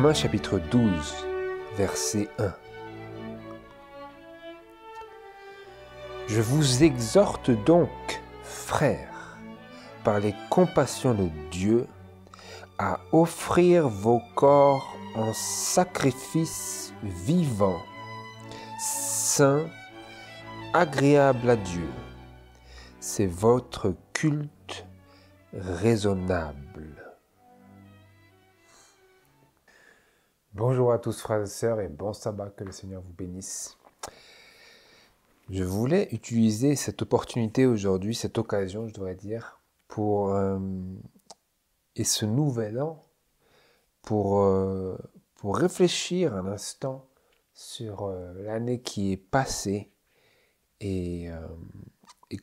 Romains chapitre 12, verset 1. Je vous exhorte donc, frères, par les compassions de Dieu, à offrir vos corps en sacrifice vivant, saint, agréable à Dieu. C'est votre culte raisonnable. Bonjour à tous frères et sœurs et bon sabbat, que le Seigneur vous bénisse. Je voulais utiliser cette opportunité aujourd'hui, cette occasion je devrais dire, et ce nouvel an, pour réfléchir un instant sur l'année qui est passée et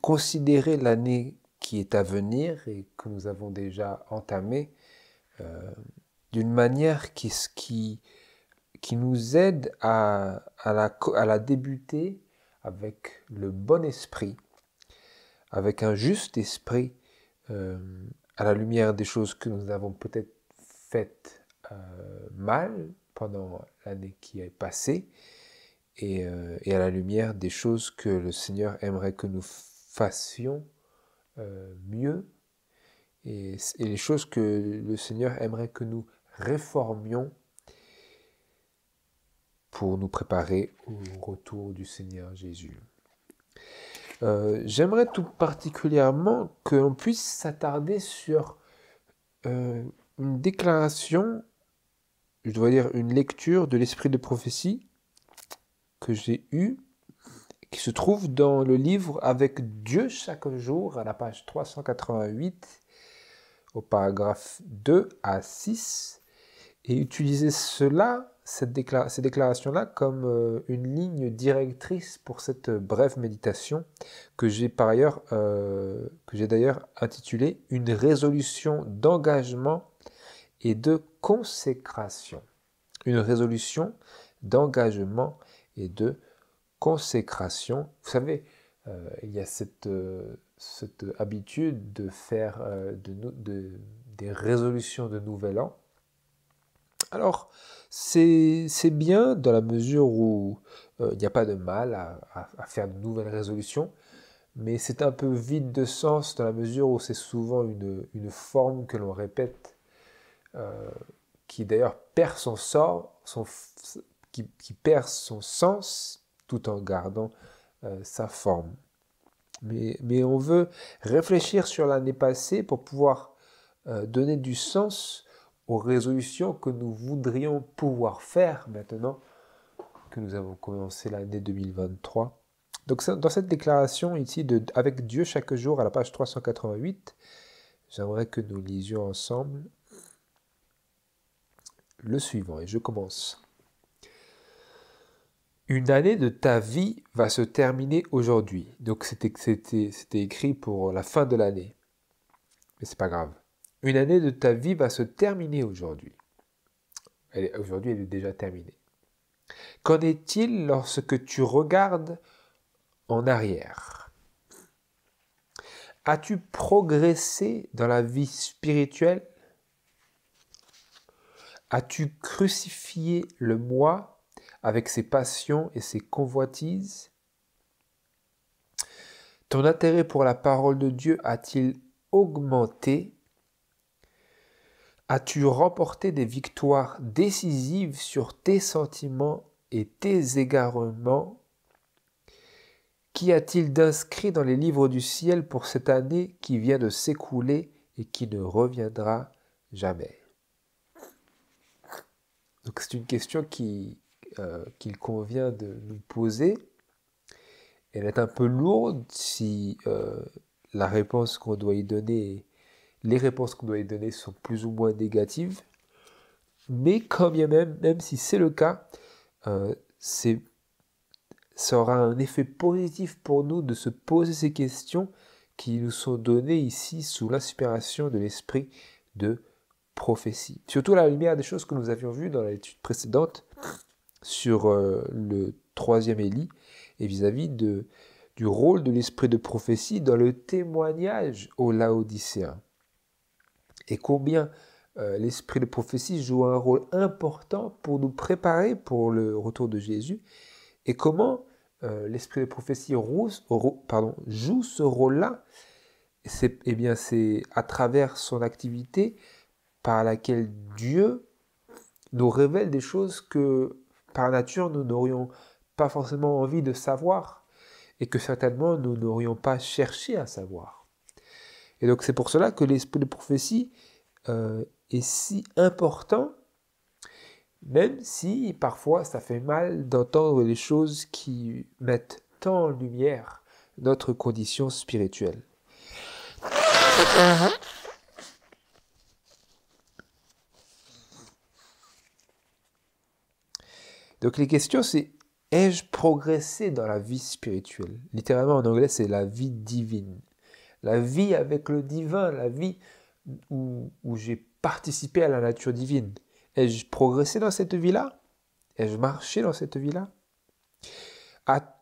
considérer l'année qui est à venir et que nous avons déjà entamée d'une manière qui nous aide à la débuter avec le bon esprit, avec un juste esprit, à la lumière des choses que nous avons peut-être faites mal pendant l'année qui est passée, et à la lumière des choses que le Seigneur aimerait que nous fassions mieux, et les choses que le Seigneur aimerait que nous réformions pour nous préparer au retour du Seigneur Jésus. J'aimerais tout particulièrement que l'on puisse s'attarder sur une déclaration, je dois dire une lecture de l'esprit de prophétie que j'ai eue, qui se trouve dans le livre Avec Dieu chaque jour, à la page 388, au paragraphe 2 à 6, et utiliser ces déclarations-là comme une ligne directrice pour cette brève méditation que j'ai d'ailleurs intitulée « Une résolution d'engagement et de consécration ». Une résolution d'engagement et de consécration. Vous savez, il y a cette habitude de faire des résolutions de nouvel an. Alors, c'est bien dans la mesure où il n'y a pas de mal à faire de nouvelles résolutions, mais c'est un peu vide de sens dans la mesure où c'est souvent une forme que l'on répète, qui d'ailleurs perd qui perd son sens tout en gardant sa forme. Mais on veut réfléchir sur l'année passée pour pouvoir donner du sens aux résolutions que nous voudrions pouvoir faire maintenant que nous avons commencé l'année 2023. Donc dans cette déclaration ici Avec Dieu chaque jour à la page 388, j'aimerais que nous lisions ensemble le suivant, et je commence. Une année de ta vie va se terminer aujourd'hui. Donc c'était écrit pour la fin de l'année. Mais c'est pas grave. Une année de ta vie va se terminer aujourd'hui. Aujourd'hui, elle est déjà terminée. Qu'en est-il lorsque tu regardes en arrière? As-tu progressé dans la vie spirituelle? As-tu crucifié le moi avec ses passions et ses convoitises? Ton intérêt pour la parole de Dieu a-t-il augmenté? As-tu remporté des victoires décisives sur tes sentiments et tes égarements? Qu'y a-t-il d'inscrit dans les livres du ciel pour cette année qui vient de s'écouler et qui ne reviendra jamais? Donc c'est une question qu'il convient de nous poser. Elle est un peu lourde si la réponse qu'on doit y donner, les réponses qu'on doit y donner sont plus ou moins négatives. Mais quand bien même si c'est le cas, ça aura un effet positif pour nous de se poser ces questions qui nous sont données ici sous l'inspiration de l'esprit de prophétie. Surtout à la lumière des choses que nous avions vues dans l'étude précédente sur le troisième Élie et vis-à-vis du rôle de l'esprit de prophétie dans le témoignage aux Laodicéens. Et combien l'esprit de prophétie joue un rôle important pour nous préparer pour le retour de Jésus, et comment l'esprit de prophétie joue ce rôle-là. Eh bien, c'est à travers son activité par laquelle Dieu nous révèle des choses que par nature nous n'aurions pas forcément envie de savoir et que certainement nous n'aurions pas cherché à savoir. Et donc c'est pour cela que l'esprit de prophétie est si important, même si parfois ça fait mal d'entendre les choses qui mettent tant en lumière notre condition spirituelle. Donc les questions, c'est: ai-je progressé dans la vie spirituelle? Littéralement en anglais, c'est la vie divine. La vie avec le divin, la vie où j'ai participé à la nature divine. Ai-je progressé dans cette vie-là? Ai-je marché dans cette vie-là?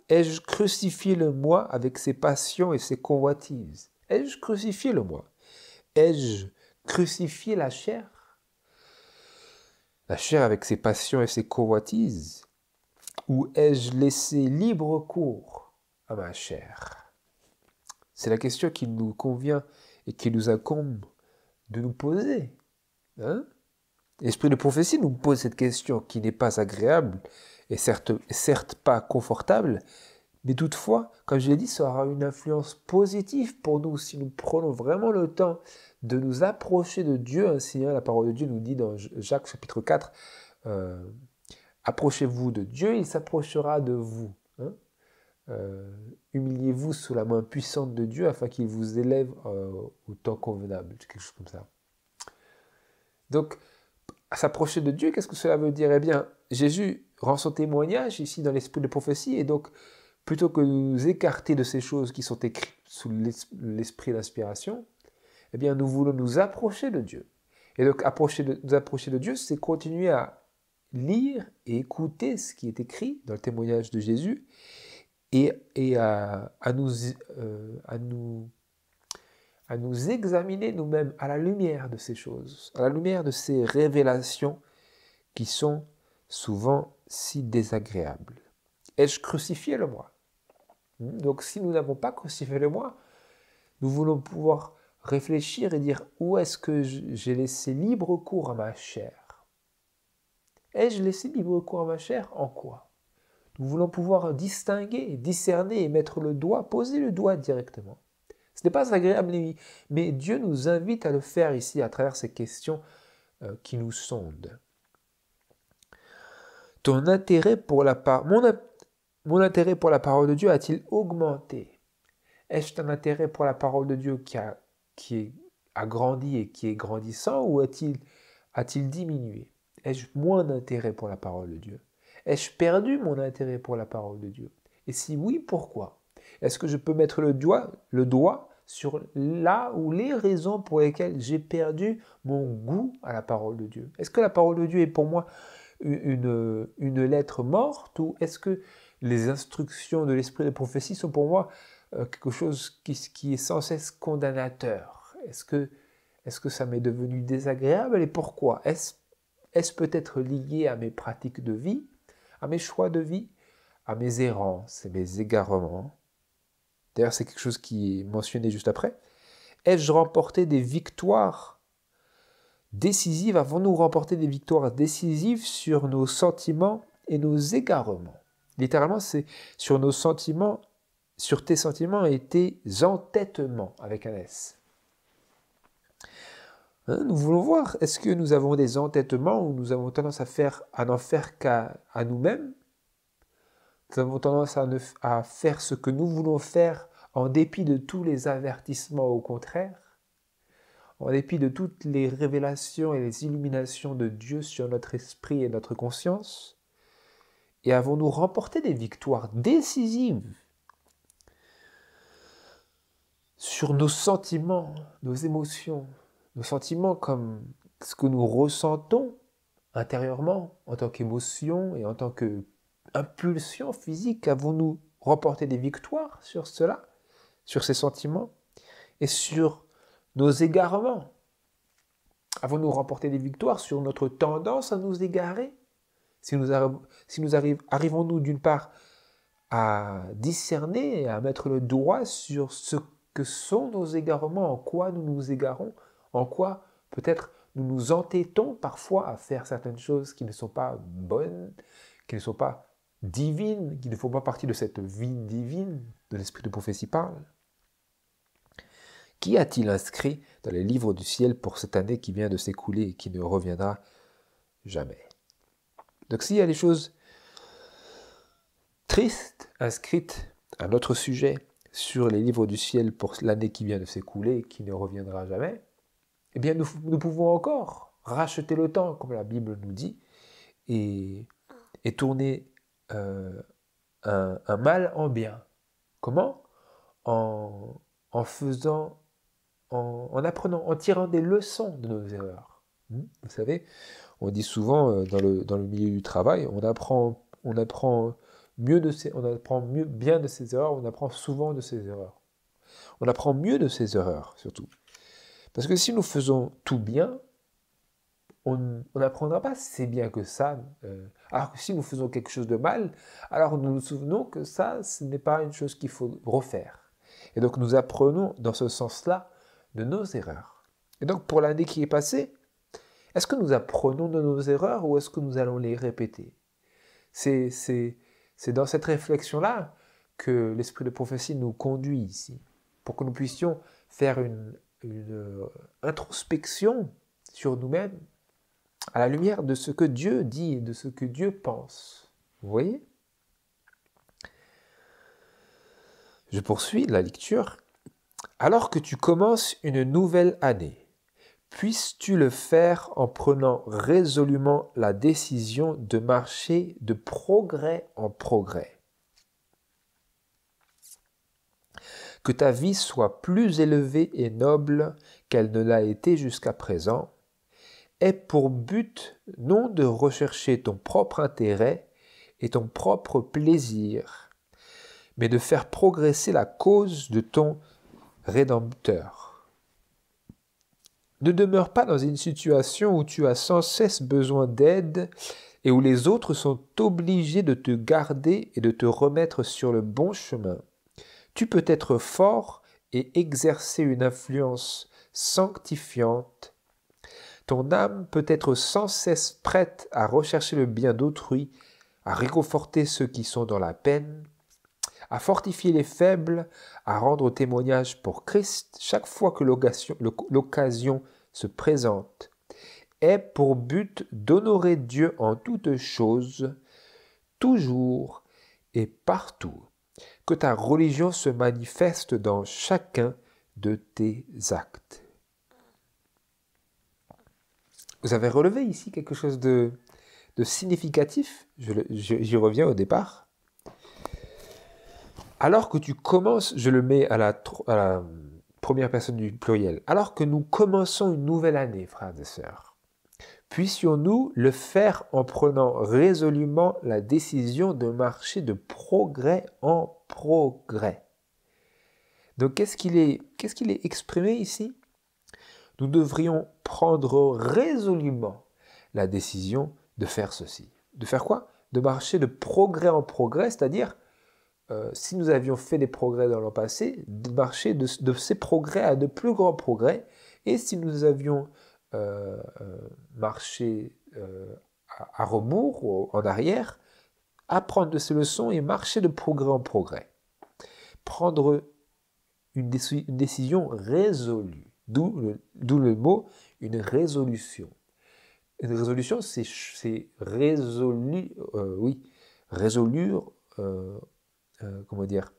Ai-je crucifié le moi avec ses passions et ses convoitises? Ai-je crucifié le moi? Ai-je crucifié la chair? La chair avec ses passions et ses convoitises? Ou ai-je laissé libre cours à ma chair? C'est la question qui nous convient et qui nous incombe de nous poser. L'esprit de prophétie nous pose cette question qui n'est pas agréable et certes pas confortable, mais toutefois, comme je l'ai dit, ça aura une influence positive pour nous si nous prenons vraiment le temps de nous approcher de Dieu. Ainsi, la parole de Dieu nous dit dans Jacques chapitre 4, approchez-vous de Dieu, il s'approchera de vous. Humiliez-vous sous la main puissante de Dieu afin qu'il vous élève au temps convenable, quelque chose comme ça. Donc, s'approcher de Dieu, qu'est-ce que cela veut dire? Eh bien, Jésus rend son témoignage ici dans l'esprit de prophétie, et donc, plutôt que de nous écarter de ces choses qui sont écrites sous l'esprit d'inspiration, eh bien, nous voulons nous approcher de Dieu. Et donc, nous approcher de Dieu, c'est continuer à lire et écouter ce qui est écrit dans le témoignage de Jésus, et à nous examiner nous-mêmes à la lumière de ces choses, à la lumière de ces révélations qui sont souvent si désagréables. Ai-je crucifié le moi? Donc si nous n'avons pas crucifié le moi, nous voulons pouvoir réfléchir et dire: où est-ce que j'ai laissé libre cours à ma chair? Ai-je laissé libre cours à ma chair? En quoi? Nous voulons pouvoir distinguer, discerner et mettre le doigt, poser le doigt directement. Ce n'est pas agréable, mais Dieu nous invite à le faire ici à travers ces questions qui nous sondent. Mon intérêt pour la parole de Dieu a-t-il augmenté? Est-ce un intérêt pour la parole de Dieu qui a grandi et qui est grandissant, ou a-t-il diminué? Ai-je moins d'intérêt pour la parole de Dieu? Ai-je perdu mon intérêt pour la parole de Dieu? Et si oui, pourquoi? Est-ce que je peux mettre le doigt sur là ou les raisons pour lesquelles j'ai perdu mon goût à la parole de Dieu? Est-ce que la parole de Dieu est pour moi une lettre morte, ou est-ce que les instructions de l'esprit de prophétie sont pour moi quelque chose qui est sans cesse condamnateur? Est-ce que ça m'est devenu désagréable, et pourquoi? Est-ce peut-être lié à mes pratiques de vie, à mes choix de vie, à mes errances et mes égarements? D'ailleurs, c'est quelque chose qui est mentionné juste après. Ai-je remporté des victoires décisives? Avons-nous remporté des victoires décisives sur nos sentiments et nos égarements? Littéralement, c'est sur nos sentiments, sur tes sentiments et tes entêtements, avec un S. Nous voulons voir, est-ce que nous avons des entêtements où nous avons tendance à n'en faire qu'à nous-mêmes? Nous avons tendance à faire ce que nous voulons faire en dépit de tous les avertissements au contraire, en dépit de toutes les révélations et les illuminations de Dieu sur notre esprit et notre conscience? Et avons-nous remporté des victoires décisives sur nos sentiments, nos émotions, nos sentiments comme ce que nous ressentons intérieurement en tant qu'émotion et en tant qu'impulsion physique? Avons-nous remporté des victoires sur cela, sur ces sentiments, et sur nos égarements? Avons-nous remporté des victoires sur notre tendance à nous égarer? Arrivons-nous d'une part à discerner et à mettre le doigt sur ce que sont nos égarements, en quoi nous nous égarons, en quoi peut-être nous nous entêtons parfois à faire certaines choses qui ne sont pas bonnes, qui ne sont pas divines, qui ne font pas partie de cette vie divine de l'esprit de prophétie parle. Qui a-t-il inscrit dans les livres du ciel pour cette année qui vient de s'écouler et qui ne reviendra jamais? Donc s'il y a des choses tristes inscrites à notre sujet sur les livres du ciel pour l'année qui vient de s'écouler et qui ne reviendra jamais, eh bien nous pouvons encore racheter le temps, comme la Bible nous dit, et tourner un mal en bien. Comment? En apprenant, en tirant des leçons de nos erreurs. Vous savez, on dit souvent dans le milieu du travail, on apprend bien de ses erreurs, on apprend souvent de ses erreurs. On apprend mieux de ses erreurs, surtout. Parce que si nous faisons tout bien, on n'apprendra pas si bien que ça. Alors que si nous faisons quelque chose de mal, alors nous nous souvenons que ça, ce n'est pas une chose qu'il faut refaire. Et donc nous apprenons dans ce sens-là de nos erreurs. Et donc pour l'année qui est passée, est-ce que nous apprenons de nos erreurs ou est-ce que nous allons les répéter? C'est dans cette réflexion-là que l'esprit de prophétie nous conduit ici, pour que nous puissions faire une introspection sur nous-mêmes à la lumière de ce que Dieu dit et de ce que Dieu pense. Vous voyez? Je poursuis la lecture. Alors que tu commences une nouvelle année, puisses-tu le faire en prenant résolument la décision de marcher de progrès en progrès. Que ta vie soit plus élevée et noble qu'elle ne l'a été jusqu'à présent, ait pour but non de rechercher ton propre intérêt et ton propre plaisir, mais de faire progresser la cause de ton Rédempteur. Ne demeure pas dans une situation où tu as sans cesse besoin d'aide et où les autres sont obligés de te garder et de te remettre sur le bon chemin. Tu peux être fort et exercer une influence sanctifiante. Ton âme peut être sans cesse prête à rechercher le bien d'autrui, à réconforter ceux qui sont dans la peine, à fortifier les faibles, à rendre témoignage pour Christ chaque fois que l'occasion se présente, est pour but d'honorer Dieu en toutes choses, toujours et partout, que ta religion se manifeste dans chacun de tes actes. Vous avez relevé ici quelque chose de significatif, j'y reviens au départ. Alors que tu commences, je le mets à la première personne du pluriel, alors que nous commençons une nouvelle année, frères et sœurs, puissions-nous le faire en prenant résolument la décision de marcher de progrès en progrès. Donc qu'est-ce qu'il est exprimé ici? Nous devrions prendre résolument la décision de faire ceci. De faire quoi? De marcher de progrès en progrès, c'est-à-dire si nous avions fait des progrès dans le passé, de marcher de ces progrès à de plus grands progrès. Et si nous avions marché à rebours ou en arrière, apprendre de ces leçons et marcher de progrès en progrès. Prendre une décision résolue. D'où le mot une résolution. Une résolution, c'est résolure. Comment dire,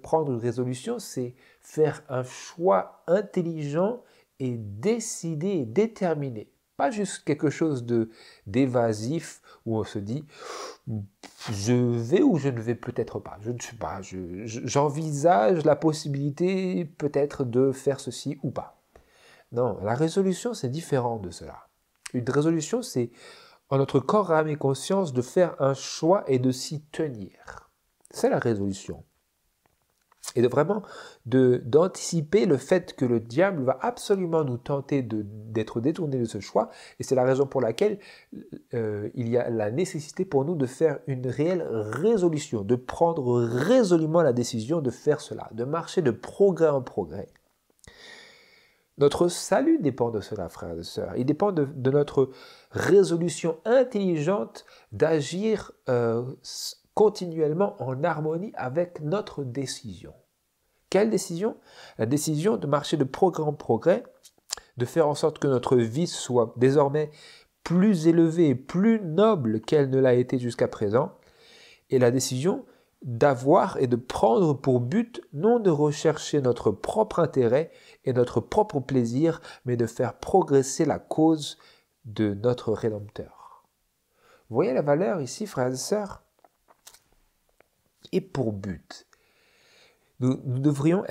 prendre une résolution, c'est faire un choix intelligent et décidé et déterminé. Pas juste quelque chose d'évasif où on se dit je vais ou je ne vais peut-être pas. Je ne sais pas. J'envisage la possibilité peut-être de faire ceci ou pas. Non, la résolution, c'est différent de cela. Une résolution, c'est en notre corps, âme et conscience de faire un choix et de s'y tenir. C'est la résolution. Et d'anticiper le fait que le diable va absolument nous tenter d'être détournés de ce choix. Et c'est la raison pour laquelle il y a la nécessité pour nous de faire une réelle résolution, de prendre résolument la décision de faire cela, de marcher de progrès en progrès. Notre salut dépend de cela, frères et sœurs. Il dépend de notre résolution intelligente d'agir continuellement en harmonie avec notre décision. Quelle décision? La décision de marcher de progrès en progrès, de faire en sorte que notre vie soit désormais plus élevée, plus noble qu'elle ne l'a été jusqu'à présent, et la décision d'avoir et de prendre pour but non de rechercher notre propre intérêt et notre propre plaisir, mais de faire progresser la cause de notre Rédempteur. Vous voyez la valeur ici, frères et sœurs? Et pour but. Nous devrions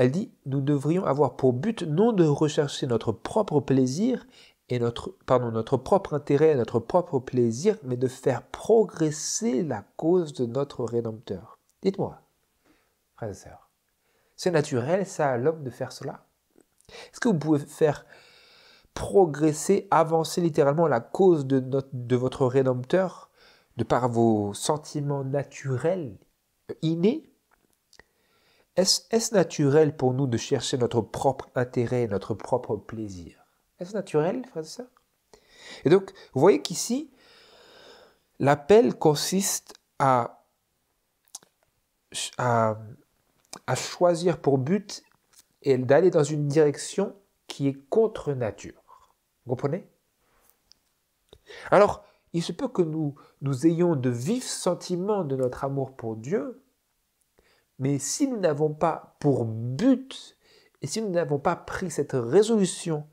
avoir pour but non de rechercher notre propre plaisir et notre propre intérêt et notre propre plaisir, mais de faire progresser la cause de notre Rédempteur. Dites-moi, frères et sœurs, c'est naturel ça à l'homme de faire cela? Est-ce que vous pouvez faire progresser, avancer littéralement la cause de votre Rédempteur de par vos sentiments naturels, innés? Est-ce naturel pour nous de chercher notre propre intérêt et notre propre plaisir? Est-ce naturel, frères et sœurs? Et donc, vous voyez qu'ici, l'appel consiste à choisir pour but et d'aller dans une direction qui est contre nature. Vous comprenez? Alors, il se peut que nous ayons de vifs sentiments de notre amour pour Dieu, mais si nous n'avons pas pour but, et si nous n'avons pas pris cette résolution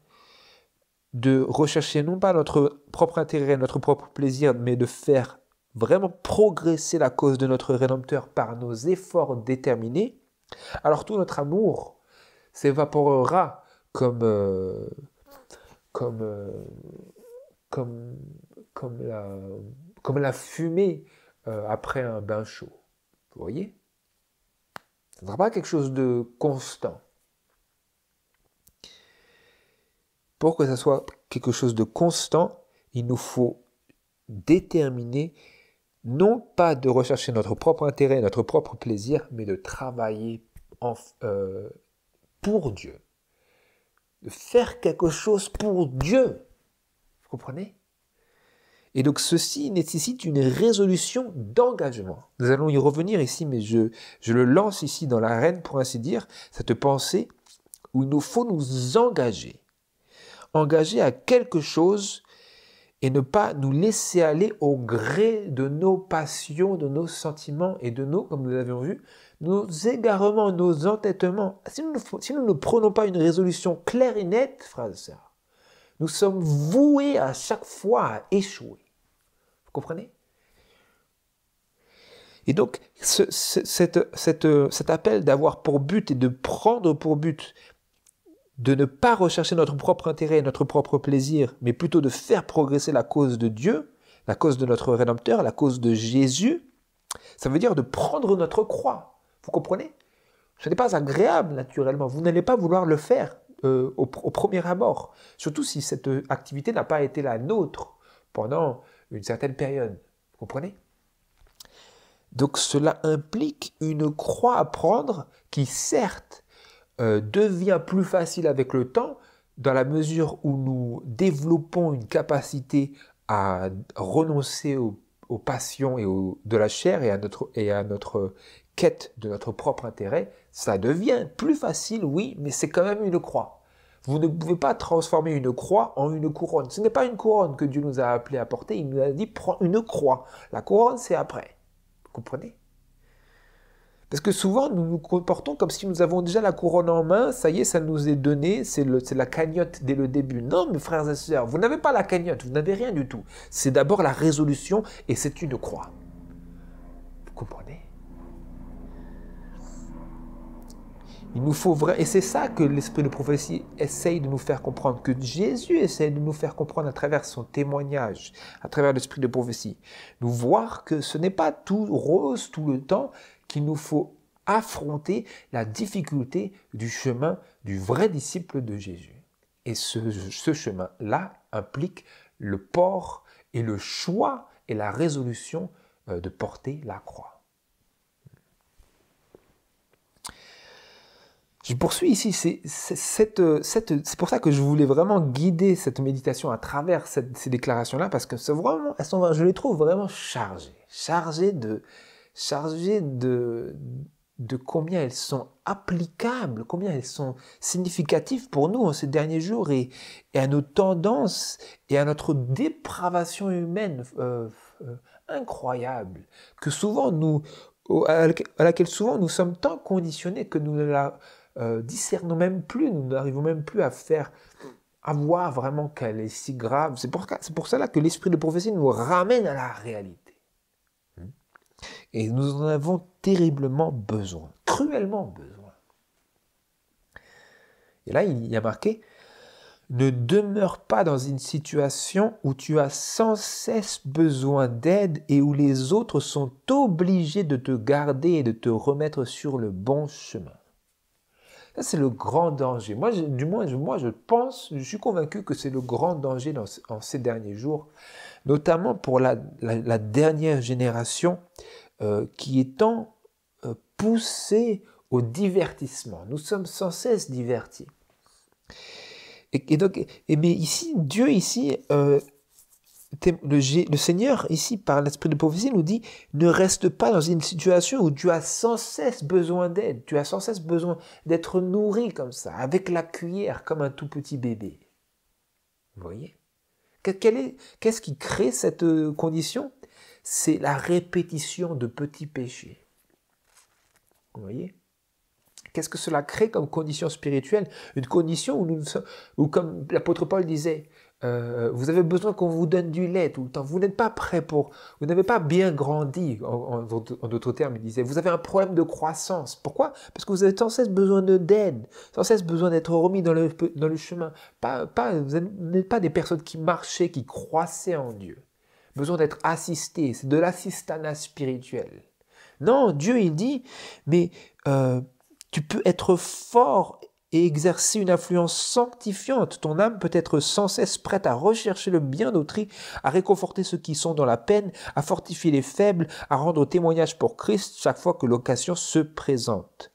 de rechercher non pas notre propre intérêt, notre propre plaisir, mais de faire vraiment progresser la cause de notre Rédempteur par nos efforts déterminés, alors tout notre amour s'évaporera comme la fumée après un bain chaud. Vous voyez? Ce ne sera pas quelque chose de constant. Pour que ça soit quelque chose de constant, il nous faut déterminer non pas de rechercher notre propre intérêt, notre propre plaisir, mais de travailler pour Dieu. De faire quelque chose pour Dieu. Vous comprenez? Et donc ceci nécessite une résolution d'engagement. Nous allons y revenir ici, mais je le lance ici dans l'arène, pour ainsi dire, cette pensée où il nous faut nous engager. Engager à quelque chose et ne pas nous laisser aller au gré de nos passions, de nos sentiments et de nos, comme nous l'avions vu, nos égarements, nos entêtements. Si nous ne prenons pas une résolution claire et nette, frères et sœurs, nous sommes voués à chaque fois à échouer. Vous comprenez? Et donc, cet appel d'avoir pour but et de prendre pour but de ne pas rechercher notre propre intérêt et notre propre plaisir, mais plutôt de faire progresser la cause de Dieu, la cause de notre Rédempteur, la cause de Jésus, ça veut dire de prendre notre croix. Vous comprenez? Ce n'est pas agréable, naturellement. Vous n'allez pas vouloir le faire au premier abord, surtout si cette activité n'a pas été la nôtre pendant une certaine période. Vous comprenez? Donc cela implique une croix à prendre qui, certes, devient plus facile avec le temps, dans la mesure où nous développons une capacité à renoncer aux passions de la chair et à notre quête de notre propre intérêt. Ça devient plus facile, oui, mais c'est quand même une croix. Vous ne pouvez pas transformer une croix en une couronne. Ce n'est pas une couronne que Dieu nous a appelé à porter, il nous a dit prends une croix. La couronne, c'est après. Vous comprenez? Parce que souvent, nous nous comportons comme si nous avons déjà la couronne en main, ça y est, ça nous est donné, c'est la cagnotte dès le début. Non, mes frères et sœurs, vous n'avez pas la cagnotte, vous n'avez rien du tout. C'est d'abord la résolution et c'est une croix. Vous comprenez? Il nous faut et c'est ça que l'esprit de prophétie essaye de nous faire comprendre, que Jésus essaye de nous faire comprendre à travers son témoignage, à travers l'esprit de prophétie. Nous voir que ce n'est pas tout rose tout le temps, qu'il nous faut affronter la difficulté du chemin du vrai disciple de Jésus. Et ce chemin-là implique le port et le choix et la résolution de porter la croix. Je poursuis ici, c'est pour ça que je voulais vraiment guider cette méditation à travers ces déclarations-là, parce que je les trouve vraiment chargées de combien elles sont applicables, combien elles sont significatives pour nous en ces derniers jours et à nos tendances et à notre dépravation humaine incroyable, à laquelle souvent nous sommes tant conditionnés que nous ne la discernons même plus, nous n'arrivons même plus à voir vraiment qu'elle est si grave. C'est pour cela que l'esprit de prophétie nous ramène à la réalité. Et nous en avons terriblement besoin, cruellement besoin. Et là, il y a marqué « Ne demeure pas dans une situation où tu as sans cesse besoin d'aide et où les autres sont obligés de te garder et de te remettre sur le bon chemin. » Ça, c'est le grand danger. Moi, je suis convaincu que c'est le grand danger en ces derniers jours, notamment pour la dernière génération qui est tant poussée au divertissement. Nous sommes sans cesse divertis. Mais ici, Dieu, le Seigneur, ici, par l'esprit de prophétie, nous dit « Ne reste pas dans une situation où tu as sans cesse besoin d'aide, tu as sans cesse besoin d'être nourri comme ça, avec la cuillère, comme un tout petit bébé. » Vous voyez ? Qu'est-ce qui crée cette condition ? C'est la répétition de petits péchés. Vous voyez ? Qu'est-ce que cela crée comme condition spirituelle ? Une condition où comme l'apôtre Paul disait, vous avez besoin qu'on vous donne du lait tout le temps. Vous n'êtes pas prêt vous n'avez pas bien grandi, en d'autres termes, il disait. Vous avez un problème de croissance. Pourquoi ? Parce que vous avez sans cesse besoin d'aide, sans cesse besoin d'être remis dans le chemin. Vous n'êtes pas des personnes qui marchaient, qui croissaient en Dieu. Besoin d'être assistés, c'est de l'assistanat spirituel. Non, Dieu, il dit, mais tu peux être fort et exercer une influence sanctifiante. Ton âme peut être sans cesse prête à rechercher le bien d'autrui, à réconforter ceux qui sont dans la peine, à fortifier les faibles, à rendre témoignage pour Christ chaque fois que l'occasion se présente.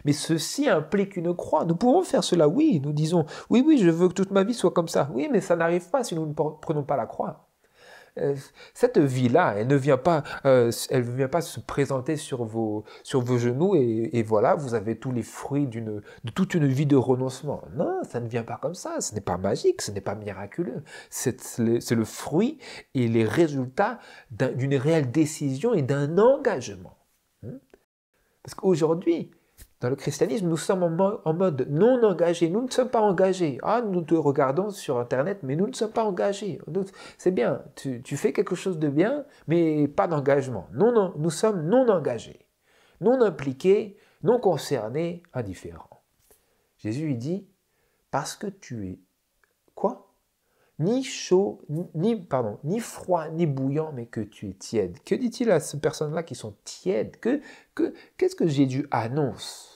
Mais ceci implique une croix. Nous pouvons faire cela, oui. Nous disons, oui, je veux que toute ma vie soit comme ça. Oui, mais ça n'arrive pas si nous ne prenons pas la croix. Cette vie-là, elle ne vient pas se présenter sur vos genoux et voilà, vous avez tous les fruits de toute une vie de renoncement. Non, ça ne vient pas comme ça. Ce n'est pas magique, ce n'est pas miraculeux. C'est le fruit et les résultats d'une réelle décision et d'un engagement. Parce qu'aujourd'hui, dans le christianisme, nous sommes en mode non engagé. Nous ne sommes pas engagés. Nous te regardons sur Internet, mais nous ne sommes pas engagés. C'est bien, tu fais quelque chose de bien, mais pas d'engagement. Non, nous sommes non engagés, non impliqués, non concernés, indifférents. Jésus, il dit, parce que tu es quoi ? Ni chaud, ni froid, ni bouillant, mais que tu es tiède. Que dit-il à ces personnes-là qui sont tièdes ? Qu'est-ce que Jésus annonce ?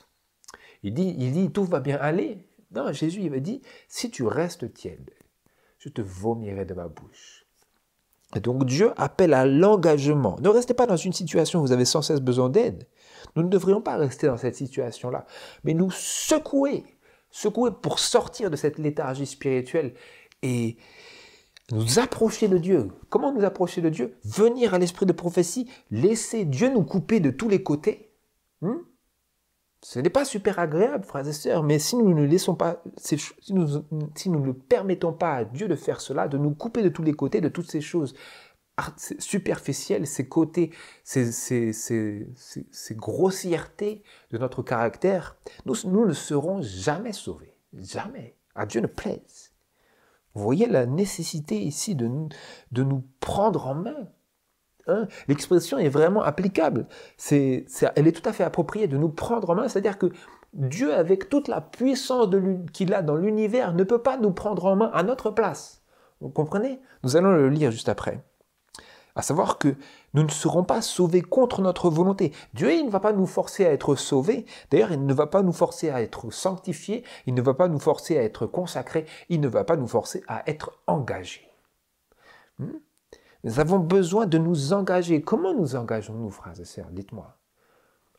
Il dit, tout va bien aller. Non, Jésus, il dit, si tu restes tiède, je te vomirai de ma bouche. Et donc Dieu appelle à l'engagement. Ne restez pas dans une situation où vous avez sans cesse besoin d'aide. Nous ne devrions pas rester dans cette situation-là, mais nous secouer pour sortir de cette léthargie spirituelle et nous approcher de Dieu. Comment nous approcher de Dieu ? Venir à l'esprit de prophétie, laisser Dieu nous couper de tous les côtés. Ce n'est pas super agréable, frères et sœurs, mais si nous ne permettons pas à Dieu de faire cela, de nous couper de tous les côtés, de toutes ces choses superficielles, ces côtés, ces grossièretés de notre caractère, nous ne serons jamais sauvés. Jamais. À Dieu ne plaise. Vous voyez la nécessité ici de nous prendre en main. L'expression est vraiment applicable. Elle est tout à fait appropriée de nous prendre en main. C'est-à-dire que Dieu, avec toute la puissance qu'il a dans l'univers, ne peut pas nous prendre en main à notre place. Vous comprenez ? Nous allons le lire juste après. À savoir que nous ne serons pas sauvés contre notre volonté. Dieu, il ne va pas nous forcer à être sauvés. D'ailleurs, il ne va pas nous forcer à être sanctifiés. Il ne va pas nous forcer à être consacrés. Il ne va pas nous forcer à être engagés. Nous avons besoin de nous engager. Comment nous engageons-nous, frères et sœurs? Dites-moi.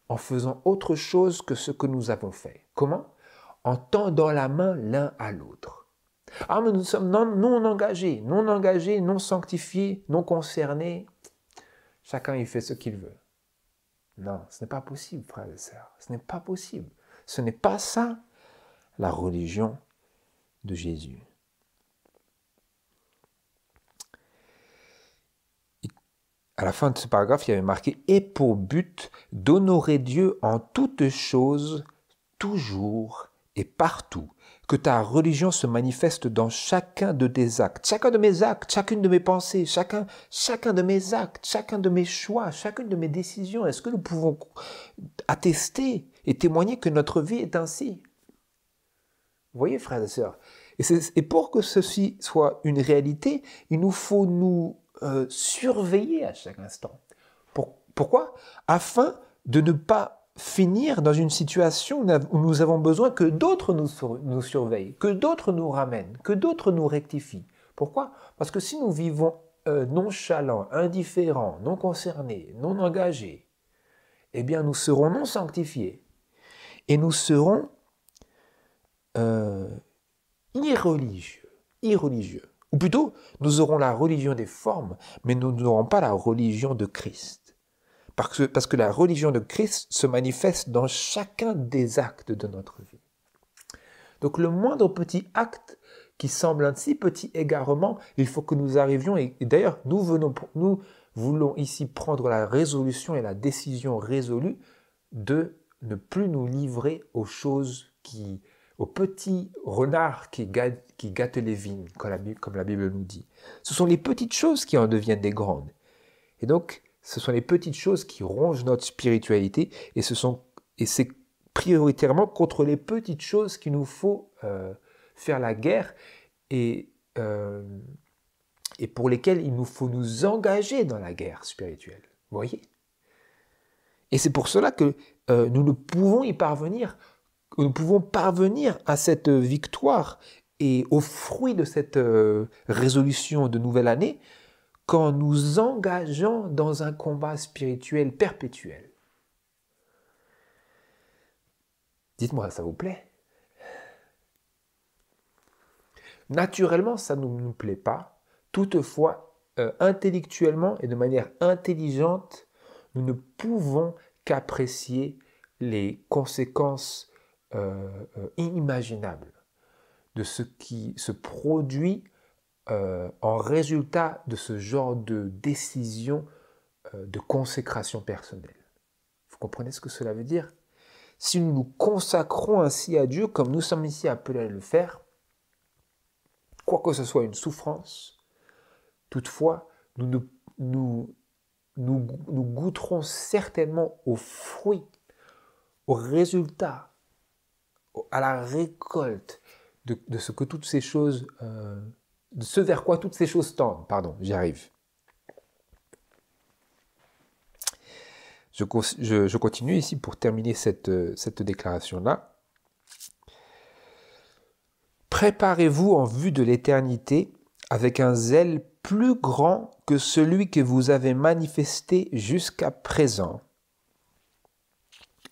En faisant autre chose que ce que nous avons fait. Comment? En tendant la main l'un à l'autre. Ah, mais nous sommes non engagés, non sanctifiés, non concernés. Chacun y fait ce qu'il veut. Non, ce n'est pas possible, frères et sœurs. Ce n'est pas possible. Ce n'est pas ça, la religion de Jésus. À la fin de ce paragraphe, il y avait marqué « Et pour but d'honorer Dieu en toutes choses, toujours et partout, que ta religion se manifeste dans chacun de tes actes. » Chacun de mes actes, chacune de mes pensées, chacun de mes actes, chacun de mes choix, chacune de mes décisions. Est-ce que nous pouvons attester et témoigner que notre vie est ainsi? Vous voyez, frères et sœurs, et pour que ceci soit une réalité, il nous faut nous surveiller à chaque instant. Pourquoi? Afin de ne pas finir dans une situation où nous avons besoin que d'autres nous surveillent, que d'autres nous ramènent, que d'autres nous rectifient. Pourquoi? Parce que si nous vivons nonchalants, indifférents, non concernés, non engagés, eh bien nous serons non sanctifiés et nous serons irreligieux. Ou plutôt, nous aurons la religion des formes, mais nous n'aurons pas la religion de Christ. Parce que la religion de Christ se manifeste dans chacun des actes de notre vie. Donc le moindre petit acte qui semble un si petit égarement, il faut que nous arrivions, et d'ailleurs nous voulons ici prendre la résolution et la décision résolue de ne plus nous livrer aux choses aux petits renards qui gâtent les vignes, comme la Bible nous dit. Ce sont les petites choses qui en deviennent des grandes. Et donc, ce sont les petites choses qui rongent notre spiritualité, et c'est prioritairement contre les petites choses qu'il nous faut faire la guerre, et pour lesquelles il nous faut nous engager dans la guerre spirituelle. Vous voyez? Et c'est pour cela que nous ne pouvons y parvenir. Nous pouvons parvenir à cette victoire et au fruit de cette résolution de nouvelle année qu'en nous engageant dans un combat spirituel perpétuel. Dites-moi, ça vous plaît? Naturellement, ça ne nous plaît pas. Toutefois, intellectuellement et de manière intelligente, nous ne pouvons qu'apprécier les conséquences inimaginable de ce qui se produit en résultat de ce genre de décision de consécration personnelle. Vous comprenez ce que cela veut dire? Si nous nous consacrons ainsi à Dieu, comme nous sommes ici appelés à le faire, quoi que ce soit une souffrance, toutefois, nous goûterons certainement aux fruits, aux résultats, à la récolte de ce que toutes ces choses, de ce vers quoi toutes ces choses tendent. Pardon, j'y arrive. Je continue ici pour terminer cette déclaration-là. Préparez-vous en vue de l'éternité avec un zèle plus grand que celui que vous avez manifesté jusqu'à présent.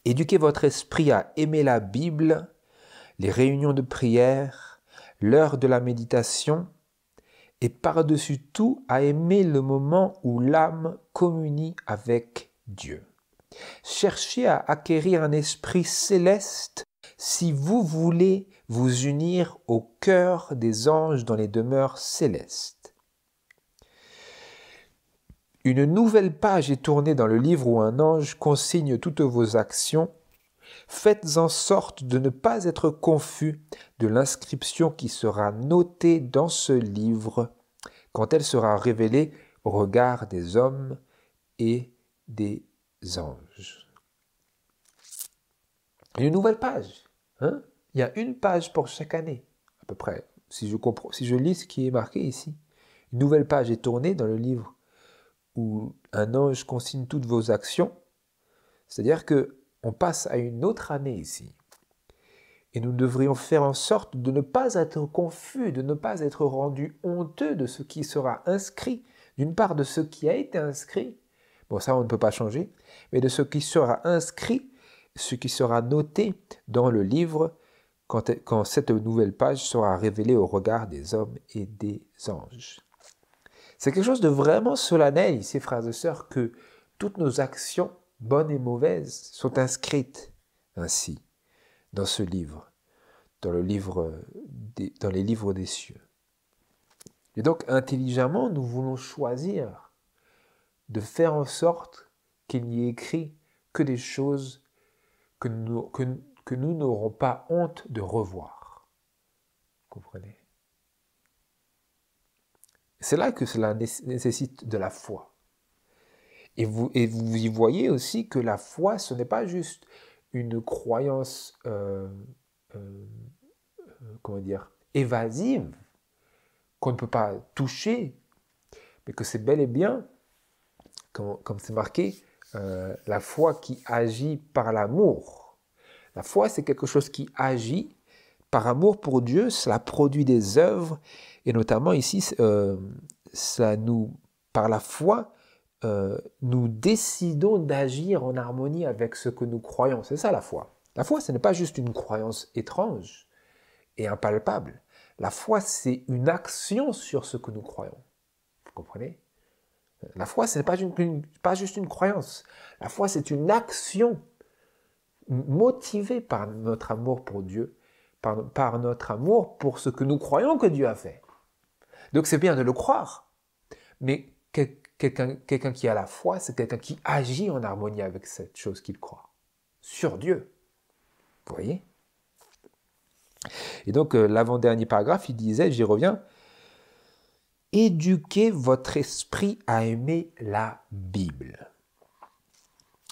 Éduquez votre esprit à aimer la Bible, les réunions de prière, l'heure de la méditation, et par-dessus tout à aimer le moment où l'âme communie avec Dieu. Cherchez à acquérir un esprit céleste si vous voulez vous unir au cœur des anges dans les demeures célestes. Une nouvelle page est tournée dans le livre où un ange consigne toutes vos actions. Faites en sorte de ne pas être confus de l'inscription qui sera notée dans ce livre quand elle sera révélée au regard des hommes et des anges. Une nouvelle page. Hein? Il y a une page pour chaque année, à peu près, si je lis ce qui est marqué ici. Une nouvelle page est tournée dans le livre où un ange consigne toutes vos actions, c'est-à-dire qu'on passe à une autre année ici. Et nous devrions faire en sorte de ne pas être confus, de ne pas être rendus honteux de ce qui sera inscrit, d'une part de ce qui a été inscrit, bon ça on ne peut pas changer, mais de ce qui sera inscrit, ce qui sera noté dans le livre quand cette nouvelle page sera révélée au regard des hommes et des anges. C'est quelque chose de vraiment solennel ici, frères et sœurs, que toutes nos actions, bonnes et mauvaises, sont inscrites ainsi dans ce livre, dans les livres des cieux. Et donc, intelligemment, nous voulons choisir de faire en sorte qu'il n'y ait écrit que des choses que nous n'aurons pas honte de revoir. Vous comprenez? C'est là que cela nécessite de la foi. Et vous y voyez aussi que la foi, ce n'est pas juste une croyance, évasive, qu'on ne peut pas toucher, mais que c'est bel et bien, comme c'est marqué, la foi qui agit par l'amour. La foi, c'est quelque chose qui agit par amour pour Dieu, cela produit des œuvres, et notamment ici, par la foi, nous décidons d'agir en harmonie avec ce que nous croyons. C'est ça la foi. La foi, ce n'est pas juste une croyance étrange et impalpable. La foi, c'est une action sur ce que nous croyons. Vous comprenez? La foi, ce n'est pas juste une croyance. La foi, c'est une action motivée par notre amour pour Dieu, par notre amour pour ce que nous croyons que Dieu a fait. Donc c'est bien de le croire, mais quelqu'un qui a la foi, c'est quelqu'un qui agit en harmonie avec cette chose qu'il croit, sur Dieu. Vous voyez? Et donc l'avant-dernier paragraphe, il disait, j'y reviens, éduquez votre esprit à aimer la Bible.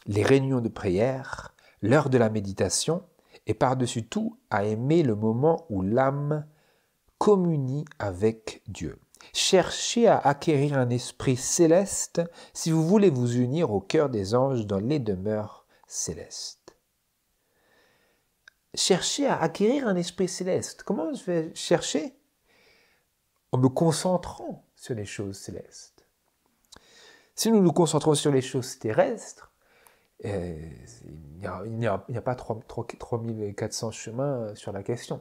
Les réunions de prière, l'heure de la méditation, et par-dessus tout, à aimer le moment où l'âme communie avec Dieu. Cherchez à acquérir un esprit céleste si vous voulez vous unir au cœur des anges dans les demeures célestes. Cherchez à acquérir un esprit céleste. Comment je vais chercher? En me concentrant sur les choses célestes. Si nous nous concentrons sur les choses terrestres, il n'y a pas 3400 chemins sur la question.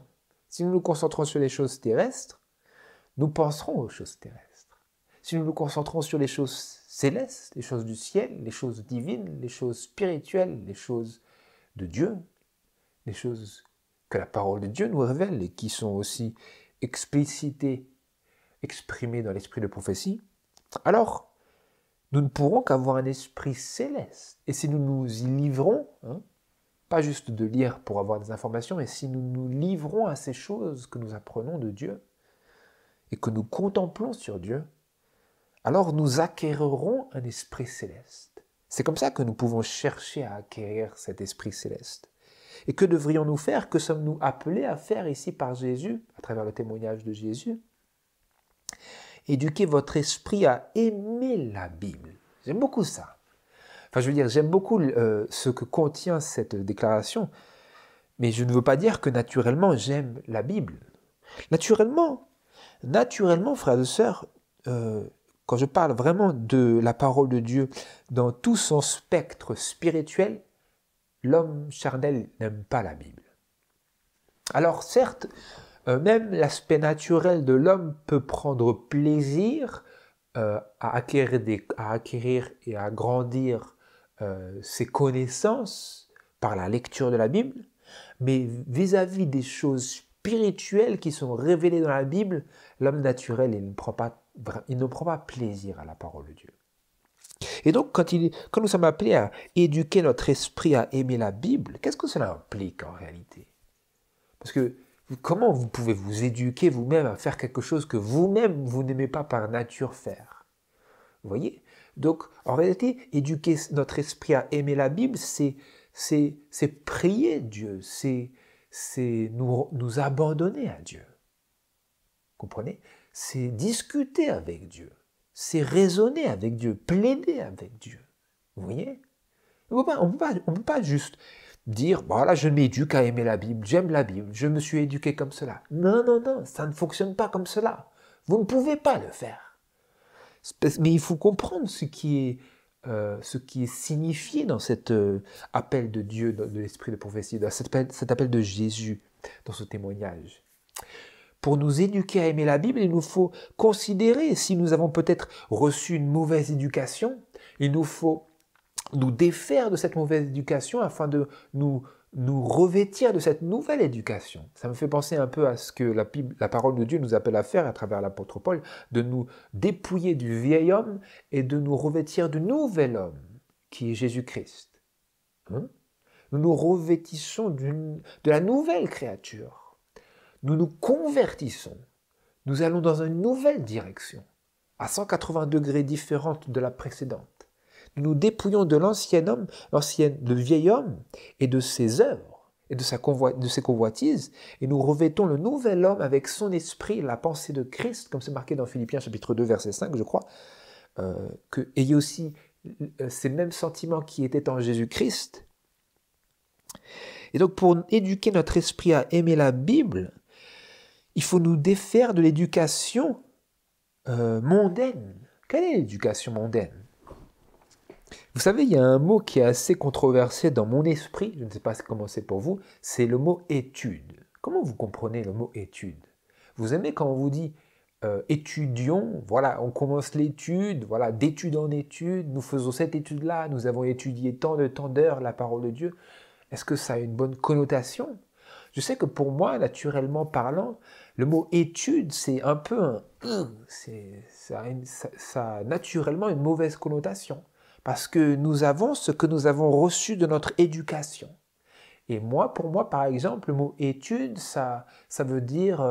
Si nous nous concentrons sur les choses terrestres, nous penserons aux choses terrestres. Si nous nous concentrons sur les choses célestes, les choses du ciel, les choses divines, les choses spirituelles, les choses de Dieu, les choses que la parole de Dieu nous révèle et qui sont aussi explicitées, exprimées dans l'esprit de prophétie, alors nous ne pourrons qu'avoir un esprit céleste. Et si nous nous y livrons, pas juste de lire pour avoir des informations, mais si nous nous livrons à ces choses que nous apprenons de Dieu et que nous contemplons sur Dieu, alors nous acquérerons un esprit céleste. C'est comme ça que nous pouvons chercher à acquérir cet esprit céleste. Et que devrions-nous faire? Que sommes-nous appelés à faire ici par Jésus, à travers le témoignage de Jésus? Éduquez votre esprit à aimer la Bible. J'aime beaucoup ça. Enfin, je veux dire, j'aime beaucoup ce que contient cette déclaration, mais je ne veux pas dire que naturellement j'aime la Bible. Naturellement, frères et sœurs, quand je parle vraiment de la parole de Dieu dans tout son spectre spirituel, l'homme charnel n'aime pas la Bible. Alors certes, même l'aspect naturel de l'homme peut prendre plaisir à acquérir et à grandir ses connaissances par la lecture de la Bible, mais vis-à-vis des choses spirituelles qui sont révélées dans la Bible, l'homme naturel, il ne prend pas plaisir à la parole de Dieu. Et donc, quand nous sommes appelés à éduquer notre esprit à aimer la Bible, qu'est-ce que cela implique en réalité? Parce que comment vous pouvez vous éduquer vous-même à faire quelque chose que vous-même, vous n'aimez pas par nature faire? Vous voyez? Donc, en réalité, éduquer notre esprit à aimer la Bible, c'est prier Dieu, c'est nous abandonner à Dieu. Comprenez? C'est discuter avec Dieu. c'est raisonner avec Dieu, plaider avec Dieu. Vous voyez? On peut pas juste dire, voilà, je m'éduque à aimer la Bible, j'aime la Bible, je me suis éduqué comme cela. Non, non, non, ça ne fonctionne pas comme cela. Vous ne pouvez pas le faire. Mais il faut comprendre ce qui est signifié dans cet appel de Dieu, de l'esprit de prophétie, dans cet appel de Jésus, dans ce témoignage. Pour nous éduquer à aimer la Bible, il nous faut considérer si nous avons peut-être reçu une mauvaise éducation. Il nous faut nous défaire de cette mauvaise éducation afin de nous revêtir de cette nouvelle éducation. Ça me fait penser un peu à ce que la parole de Dieu nous appelle à faire à travers l'apôtre Paul, de nous dépouiller du vieil homme et de nous revêtir du nouvel homme, qui est Jésus-Christ. Nous nous revêtissons de la nouvelle créature. Nous nous convertissons. Nous allons dans une nouvelle direction, à 180 degrés différente de la précédente. Nous nous dépouillons de l'ancien homme, le vieil homme, et de ses œuvres, et de ses convoitises, et nous revêtons le nouvel homme avec son esprit, la pensée de Christ, comme c'est marqué dans Philippiens chapitre 2, verset 5, je crois, que ayez aussi ces mêmes sentiments qui étaient en Jésus-Christ. Et donc, pour éduquer notre esprit à aimer la Bible, il faut nous défaire de l'éducation mondaine. Quelle est l'éducation mondaine? Vous savez, il y a un mot qui est assez controversé dans mon esprit, je ne sais pas comment c'est pour vous, c'est le mot étude. Comment vous comprenez le mot étude? Vous aimez quand on vous dit étudions, voilà, on commence l'étude, voilà, d'étude en étude, nous faisons cette étude-là, nous avons étudié tant d'heures la parole de Dieu. Est-ce que ça a une bonne connotation? Je sais que pour moi, naturellement parlant, le mot étude, c'est un peu ça a naturellement une mauvaise connotation. Parce que nous avons ce que nous avons reçu de notre éducation. Et pour moi, par exemple, le mot étude, ça veut dire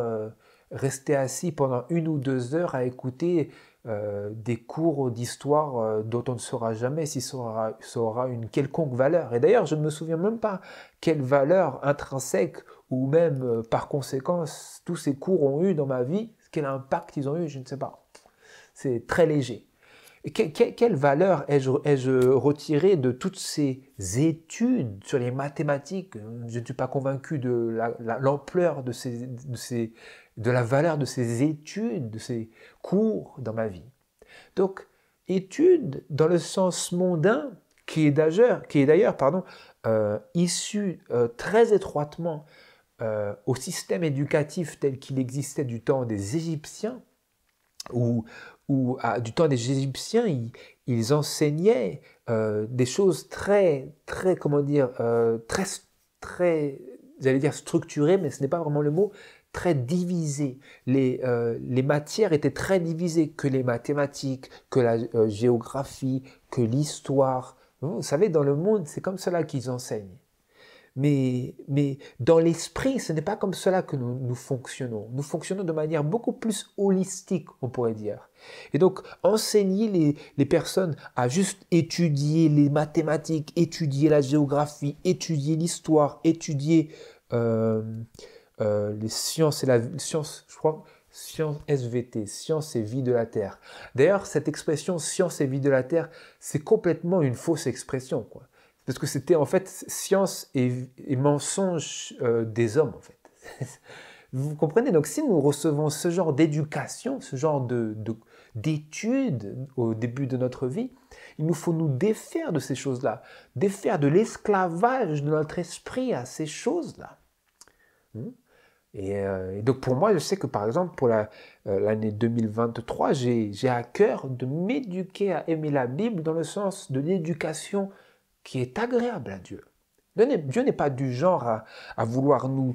rester assis pendant 1 ou 2 heures à écouter des cours d'histoire dont on ne saura jamais si ça aura une quelconque valeur. Et d'ailleurs, je ne me souviens même pas quelle valeur intrinsèque ou même par conséquence tous ces cours ont eu dans ma vie, quel impact ils ont eu, je ne sais pas. C'est très léger. Et quelle valeur ai-je retiré de toutes ces études sur les mathématiques? Je ne suis pas convaincu de l'ampleur de la valeur de ces études, de ces cours dans ma vie. Donc, études dans le sens mondain, qui est d'ailleurs issu très étroitement au système éducatif tel qu'il existait du temps des Égyptiens, du temps des Égyptiens, ils enseignaient des choses très, j'allais dire structurées, mais ce n'est pas vraiment le mot, très divisées. Les matières étaient très divisées, que les mathématiques, que la géographie, que l'histoire. Vous savez, dans le monde, c'est comme cela qu'ils enseignent. Mais dans l'esprit, ce n'est pas comme cela que nous fonctionnons. Nous fonctionnons de manière beaucoup plus holistique, on pourrait dire. Et donc, enseigner les personnes à juste étudier les mathématiques, étudier la géographie, étudier l'histoire, étudier les sciences je crois, sciences SVT, sciences et vie de la Terre. D'ailleurs, cette expression science et vie de la Terre, c'est complètement une fausse expression, quoi. Parce que c'était en fait science et mensonge des hommes, en fait. Vous comprenez? Donc si nous recevons ce genre d'éducation, ce genre d'études au début de notre vie, il nous faut nous défaire de ces choses-là, défaire de l'esclavage de notre esprit à ces choses-là. Et donc pour moi, je sais que par exemple, pour l'année 2023, j'ai à cœur de m'éduquer à aimer la Bible dans le sens de l'éducation qui est agréable à Dieu. Dieu n'est pas du genre à vouloir nous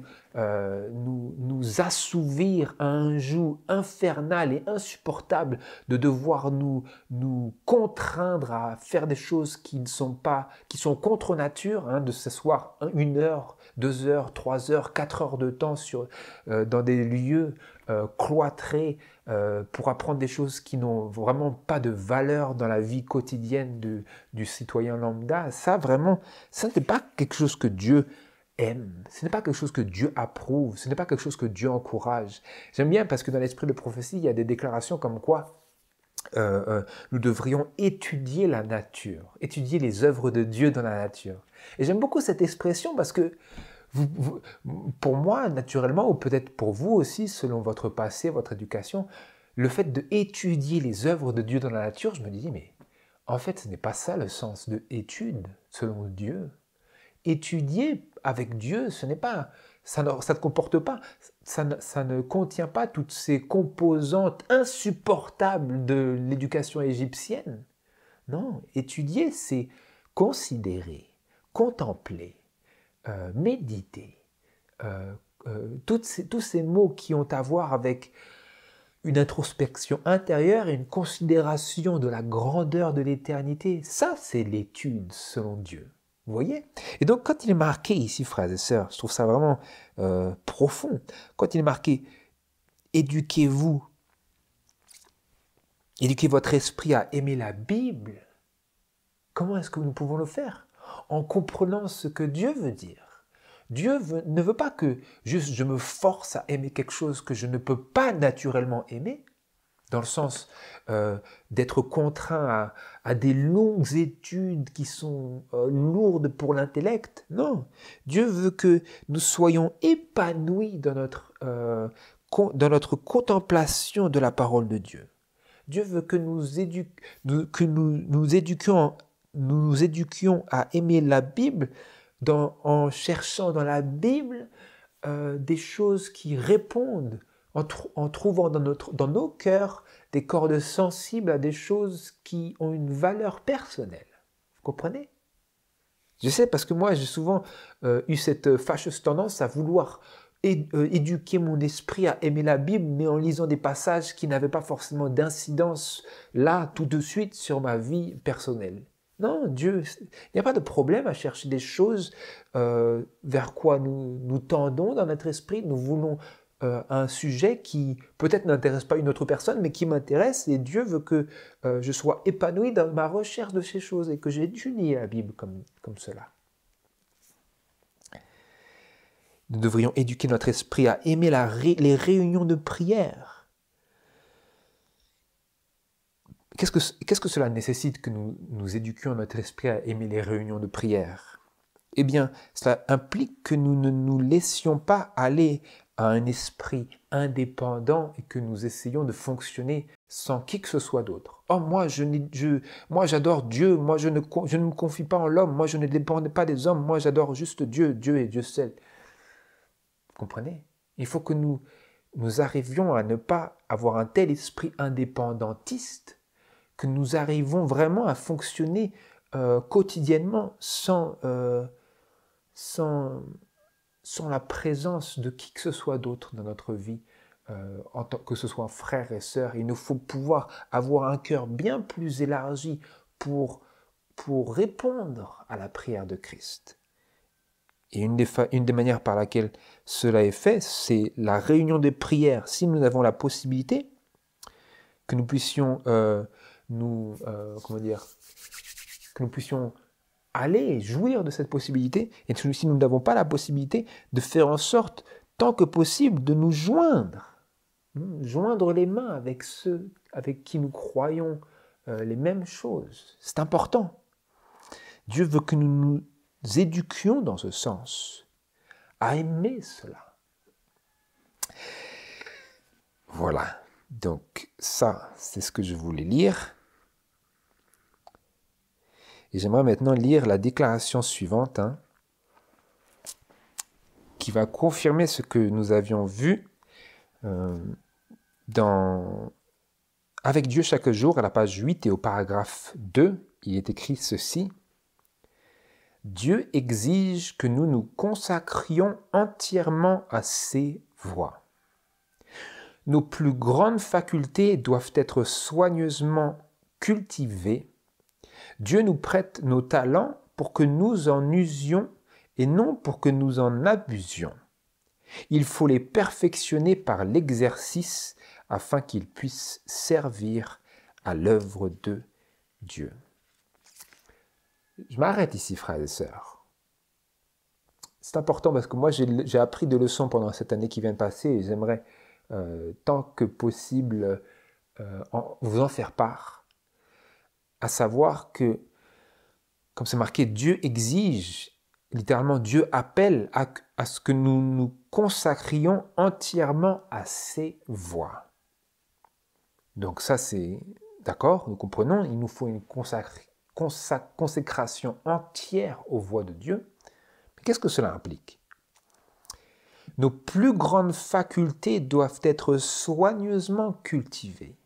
assouvir à un joug infernal et insupportable de devoir nous contraindre à faire des choses qui sont contre nature, hein, de s'asseoir 1 heure, 2 heures, 3 heures, 4 heures de temps dans des lieux cloîtrés pour apprendre des choses qui n'ont vraiment pas de valeur dans la vie quotidienne du citoyen lambda. Ça n'est pas quelque chose que Dieu aime, ce n'est pas quelque chose que Dieu approuve, ce n'est pas quelque chose que Dieu encourage. J'aime bien parce que dans l'esprit de prophétie, il y a des déclarations comme quoi nous devrions étudier la nature, étudier les œuvres de Dieu dans la nature. Et j'aime beaucoup cette expression parce que pour moi, naturellement, ou peut-être pour vous aussi, selon votre passé, votre éducation, le fait d'étudier les œuvres de Dieu dans la nature, je me dis, mais en fait, ce n'est pas ça le sens de étude, selon Dieu. Étudier avec Dieu, ce n'est pas, ça ne comporte pas, ça ne contient pas toutes ces composantes insupportables de l'éducation égyptienne. Non, étudier, c'est considérer, contempler, méditer. Tous ces mots qui ont à voir avec une introspection intérieure et une considération de la grandeur de l'éternité, ça c'est l'étude selon Dieu. Vous voyez? Et donc quand il est marqué ici, frères et sœurs, je trouve ça vraiment profond, quand il est marqué « éduquez-vous », éduquez votre esprit à aimer la Bible, comment est-ce que nous pouvons le faire? En comprenant ce que Dieu veut dire. Dieu ne veut pas que juste je me force à aimer quelque chose que je ne peux pas naturellement aimer, dans le sens d'être contraint à des longues études qui sont lourdes pour l'intellect. Non, Dieu veut que nous soyons épanouis dans notre contemplation de la parole de Dieu. Dieu veut que nous éduquions à aimer la Bible en cherchant dans la Bible des choses qui répondent, en trouvant dans nos cœurs des cordes sensibles à des choses qui ont une valeur personnelle. Vous comprenez? Je sais parce que moi j'ai souvent eu cette fâcheuse tendance à vouloir éduquer mon esprit à aimer la Bible, mais en lisant des passages qui n'avaient pas forcément d'incidence là, tout de suite, sur ma vie personnelle. Non, Dieu, il n'y a pas de problème à chercher des choses vers quoi nous tendons dans notre esprit. Nous voulons un sujet qui peut-être n'intéresse pas une autre personne, mais qui m'intéresse, et Dieu veut que je sois épanoui dans ma recherche de ces choses et que j'étudie la Bible comme cela. Nous devrions éduquer notre esprit à aimer les réunions de prière. Qu'est-ce que cela nécessite que nous éduquions notre esprit à aimer les réunions de prière? Eh bien, cela implique que nous ne nous laissions pas aller à un esprit indépendant et que nous essayons de fonctionner sans qui que ce soit d'autre. Oh, moi j'adore Dieu, moi je ne me confie pas en l'homme, moi je ne dépends pas des hommes, moi j'adore juste Dieu, Dieu et Dieu seul. Vous comprenez? Il faut que nous arrivions à ne pas avoir un tel esprit indépendantiste, que nous arrivons vraiment à fonctionner quotidiennement sans la présence de qui que ce soit d'autre dans notre vie, que ce soit frères et sœurs. Il nous faut pouvoir avoir un cœur bien plus élargi pour répondre à la prière de Christ. Et une des manières par laquelle cela est fait, c'est la réunion des prières. Si nous avons la possibilité, que nous puissions que nous puissions aller jouir de cette possibilité, et si nous n'avons pas la possibilité, de faire en sorte, tant que possible, de nous joindre les mains avec ceux avec qui nous croyons les mêmes choses. C'est important. Dieu veut que nous nous éduquions dans ce sens, à aimer cela. Voilà, donc ça, c'est ce que je voulais lire. Et j'aimerais maintenant lire la déclaration suivante, qui va confirmer ce que nous avions vu Avec Dieu chaque jour, à la page 8 et au paragraphe 2, il est écrit ceci. Dieu exige que nous nous consacrions entièrement à ses voies. Nos plus grandes facultés doivent être soigneusement cultivées. Dieu nous prête nos talents pour que nous en usions et non pour que nous en abusions. Il faut les perfectionner par l'exercice afin qu'ils puissent servir à l'œuvre de Dieu. Je m'arrête ici, frères et sœurs. C'est important parce que moi, j'ai appris des leçons pendant cette année qui vient de passer et j'aimerais, tant que possible, vous en faire part, à savoir que, comme c'est marqué, Dieu exige, littéralement Dieu appelle à ce que nous nous consacrions entièrement à ses voies. Donc ça c'est, d'accord, nous comprenons, il nous faut une consécration entière aux voies de Dieu. Mais qu'est-ce que cela implique? Nos plus grandes facultés doivent être soigneusement cultivées.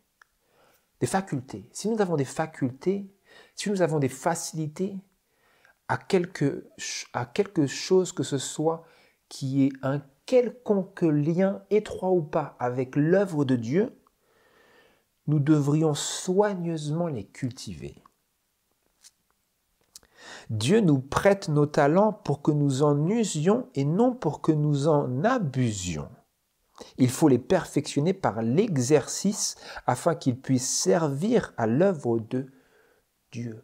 Des facultés. Si nous avons des facultés, si nous avons des facilités à quelque chose que ce soit qui ait un quelconque lien, étroit ou pas, avec l'œuvre de Dieu, nous devrions soigneusement les cultiver. Dieu nous prête nos talents pour que nous en usions et non pour que nous en abusions. Il faut les perfectionner par l'exercice afin qu'ils puissent servir à l'œuvre de Dieu.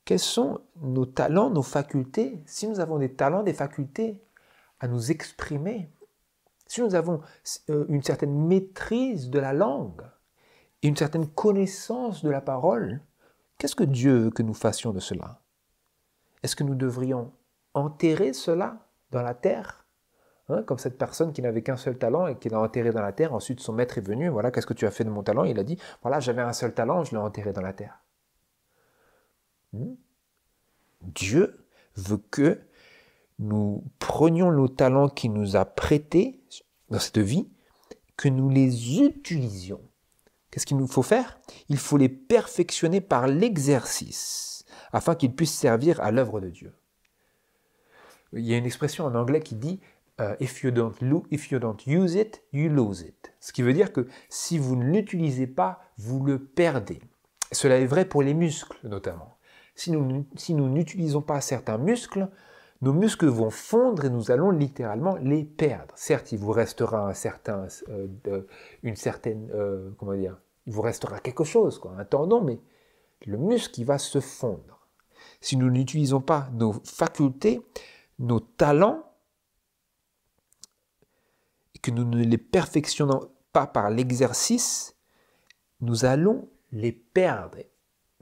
Quels sont nos talents, nos facultés? Si nous avons des talents, des facultés à nous exprimer, si nous avons une certaine maîtrise de la langue et une certaine connaissance de la parole, qu'est-ce que Dieu veut que nous fassions de cela? Est-ce que nous devrions enterrer cela dans la terre? Comme cette personne qui n'avait qu'un seul talent et qui l'a enterré dans la terre. Ensuite, son maître est venu. Voilà, qu'est-ce que tu as fait de mon talent? Il a dit, voilà, j'avais un seul talent, je l'ai enterré dans la terre. Dieu veut que nous prenions nos talents qu'il nous a prêtés dans cette vie, que nous les utilisions. Qu'est-ce qu'il nous faut faire? Il faut les perfectionner par l'exercice, afin qu'ils puissent servir à l'œuvre de Dieu. Il y a une expression en anglais qui dit if you don't use it, you lose it. Ce qui veut dire que si vous ne l'utilisez pas, vous le perdez. Cela est vrai pour les muscles notamment. Si nous n'utilisons pas certains muscles, nos muscles vont fondre et nous allons littéralement les perdre. Certes, il vous restera il vous restera quelque chose, un tendon, mais le muscle, il va se fondre. Si nous n'utilisons pas nos facultés, nos talents, et que nous ne les perfectionnons pas par l'exercice, nous allons les perdre.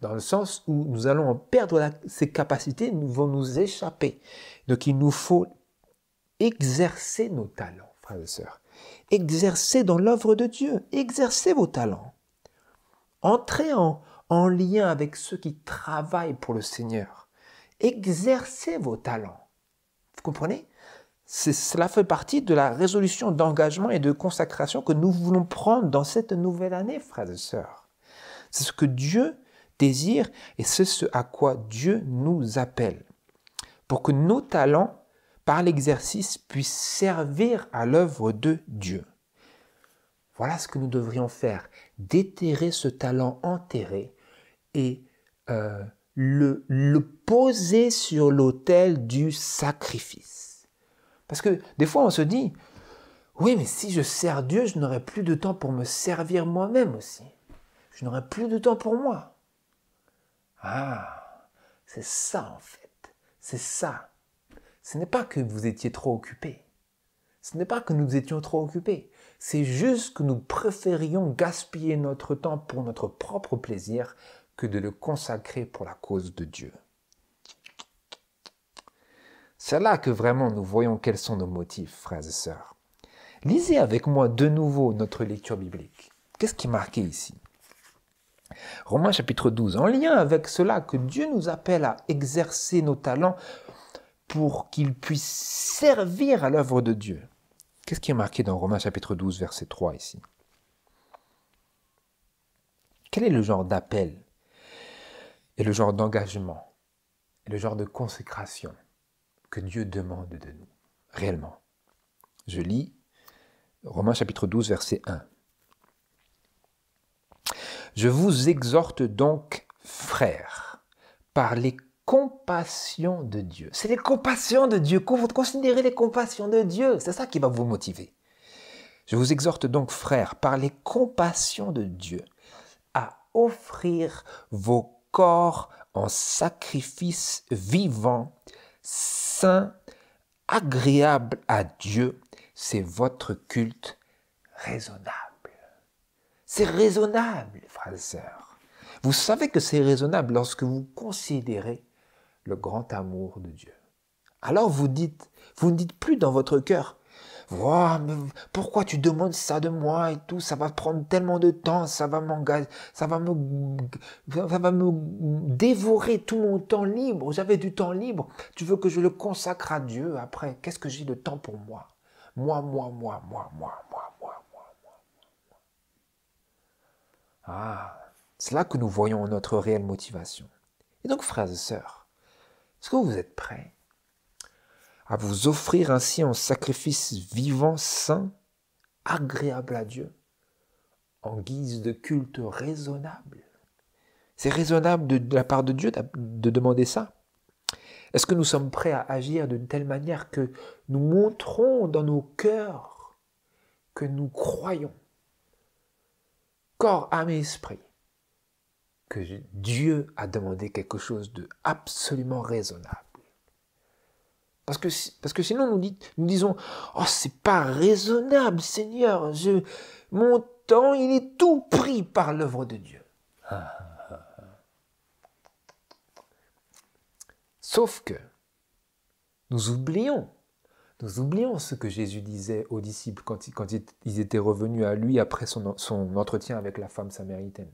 Dans le sens où nous allons en perdre ces capacités, nous vont nous échapper. Donc il nous faut exercer nos talents, frères et sœurs. Exercer dans l'œuvre de Dieu. Exercez vos talents. Entrez en lien avec ceux qui travaillent pour le Seigneur. Exercez vos talents. Vous comprenez? Cela fait partie de la résolution d'engagement et de consacration que nous voulons prendre dans cette nouvelle année, frères et sœurs. C'est ce que Dieu désire et c'est ce à quoi Dieu nous appelle. Pour que nos talents, par l'exercice, puissent servir à l'œuvre de Dieu. Voilà ce que nous devrions faire. Déterrer ce talent enterré et le poser sur l'autel du sacrifice. Parce que des fois on se dit, oui mais si je sers Dieu, je n'aurai plus de temps pour me servir moi-même aussi. Je n'aurai plus de temps pour moi. Ah, c'est ça en fait. C'est ça. Ce n'est pas que vous étiez trop occupés. Ce n'est pas que nous étions trop occupés. C'est juste que nous préférions gaspiller notre temps pour notre propre plaisir que de le consacrer pour la cause de Dieu. C'est là que vraiment nous voyons quels sont nos motifs, frères et sœurs. Lisez avec moi de nouveau notre lecture biblique. Qu'est-ce qui est marqué ici? Romains chapitre 12. En lien avec cela, que Dieu nous appelle à exercer nos talents pour qu'ils puissent servir à l'œuvre de Dieu. Qu'est-ce qui est marqué dans Romains chapitre 12, verset 3 ici? Quel est le genre d'appel et le genre d'engagement et le genre de consécration que Dieu demande de nous, réellement? Je lis Romains chapitre 12, verset 1. Je vous exhorte donc, frères, par les compassions de Dieu. C'est les compassions de Dieu. Considérez les compassions de Dieu. C'est ça qui va vous motiver. Je vous exhorte donc, frères, par les compassions de Dieu, à offrir vos corps en sacrifice vivant, saint, agréable à Dieu. C'est votre culte raisonnable. C'est raisonnable, frères et sœurs. Vous savez que c'est raisonnable lorsque vous considérez le grand amour de Dieu. Alors vous ne dites plus dans votre cœur, wow, mais pourquoi tu demandes ça de moi et tout, ça va prendre tellement de temps, ça va me dévorer tout mon temps libre, j'avais du temps libre, tu veux que je le consacre à Dieu après, qu'est-ce que j'ai de temps pour moi? Moi. Ah, c'est là que nous voyons notre réelle motivation. Et donc, frères et sœurs, est-ce que vous êtes prêts à vous offrir ainsi en sacrifice vivant, saint, agréable à Dieu, en guise de culte raisonnable? C'est raisonnable de la part de Dieu de demander ça? Est-ce que nous sommes prêts à agir d'une telle manière que nous montrons dans nos cœurs que nous croyons, corps, âme et esprit, que Dieu a demandé quelque chose de absolument raisonnable? Parce que sinon nous disons, oh, c'est pas raisonnable, Seigneur, mon temps, il est tout pris par l'œuvre de Dieu. Sauf que nous oublions ce que Jésus disait aux disciples quand ils étaient revenus à lui après son entretien avec la femme samaritaine.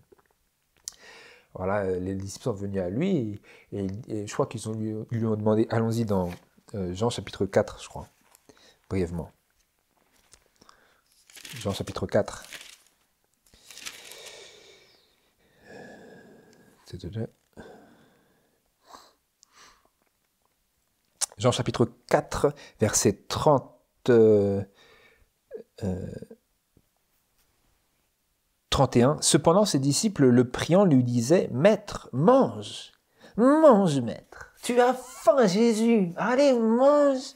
Voilà, les disciples sont venus à lui et je crois qu'ils lui ont demandé, allons-y dans Jean chapitre 4, je crois, brièvement. Jean chapitre 4. Jean chapitre 4, verset 31. Cependant, ses disciples, le priant, lui disaient, « Maître, mange, maître. Tu as faim, Jésus. Allez, mange. »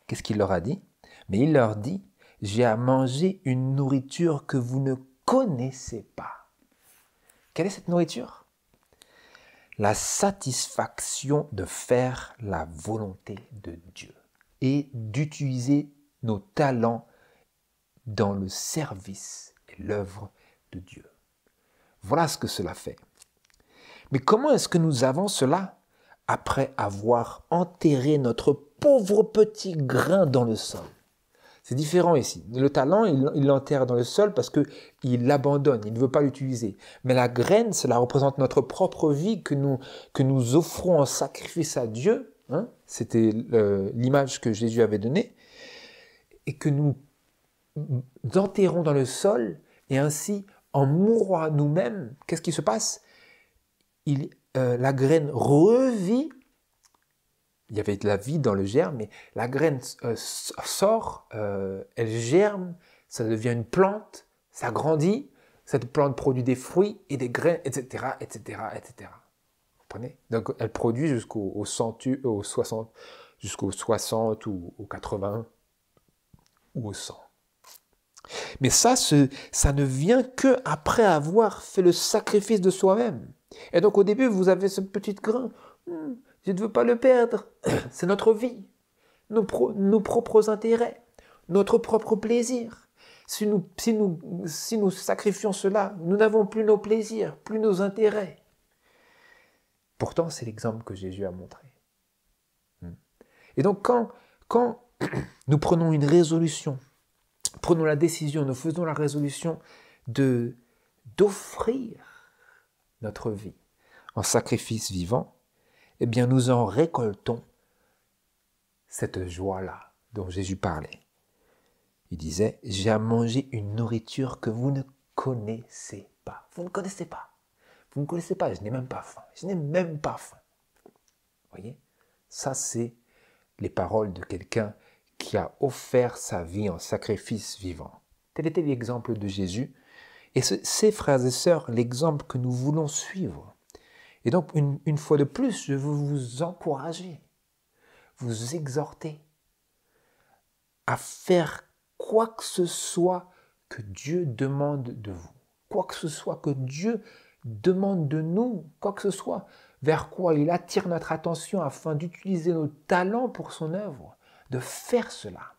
Qu'est-ce qu'il leur a dit? Mais il leur dit, « J'ai à manger une nourriture que vous ne connaissez pas. » Quelle est cette nourriture? La satisfaction de faire la volonté de Dieu et d'utiliser nos talents dans le service et l'œuvre de Dieu. Voilà ce que cela fait. Mais comment est-ce que nous avons cela après avoir enterré notre pauvre petit grain dans le sol? C'est différent ici. Le talent, il l'enterre dans le sol parce qu'il l'abandonne, il ne veut pas l'utiliser. Mais la graine, cela représente notre propre vie que nous offrons en sacrifice à Dieu. Hein? C'était l'image que Jésus avait donnée. Et que nous enterrons dans le sol et ainsi, en mourant à nous-mêmes, qu'est-ce qui se passe? La graine revit. Il y avait de la vie dans le germe, mais la graine sort, elle germe, ça devient une plante, ça grandit, cette plante produit des fruits et des graines, etc., etc., etc. Vous comprenez? Donc elle produit jusqu'au 60 ou au 80 ou au 100. Mais ça ne vient que après avoir fait le sacrifice de soi-même. Et donc au début, vous avez ce petit grain. Je ne veux pas le perdre. C'est notre vie, nos propres intérêts, notre propre plaisir. Si nous sacrifions cela, nous n'avons plus nos plaisirs, plus nos intérêts. Pourtant, c'est l'exemple que Jésus a montré. Et donc, quand nous prenons une résolution, prenons la décision, nous faisons la résolution d'offrir notre vie en sacrifice vivant, eh bien nous en récoltons cette joie-là dont Jésus parlait. Il disait, j'ai à manger une nourriture que vous ne connaissez pas. Vous ne connaissez pas. Vous ne connaissez pas, je n'ai même pas faim. Je n'ai même pas faim. Vous voyez? Ça, c'est les paroles de quelqu'un qui a offert sa vie en sacrifice vivant. Tel était l'exemple de Jésus. Et c'est, frères et sœurs, l'exemple que nous voulons suivre. Et donc, une fois de plus, je veux vous encourager, vous exhorter à faire quoi que ce soit que Dieu demande de vous. Quoi que ce soit que Dieu demande de nous, quoi que ce soit vers quoi il attire notre attention afin d'utiliser nos talents pour son œuvre, de faire cela,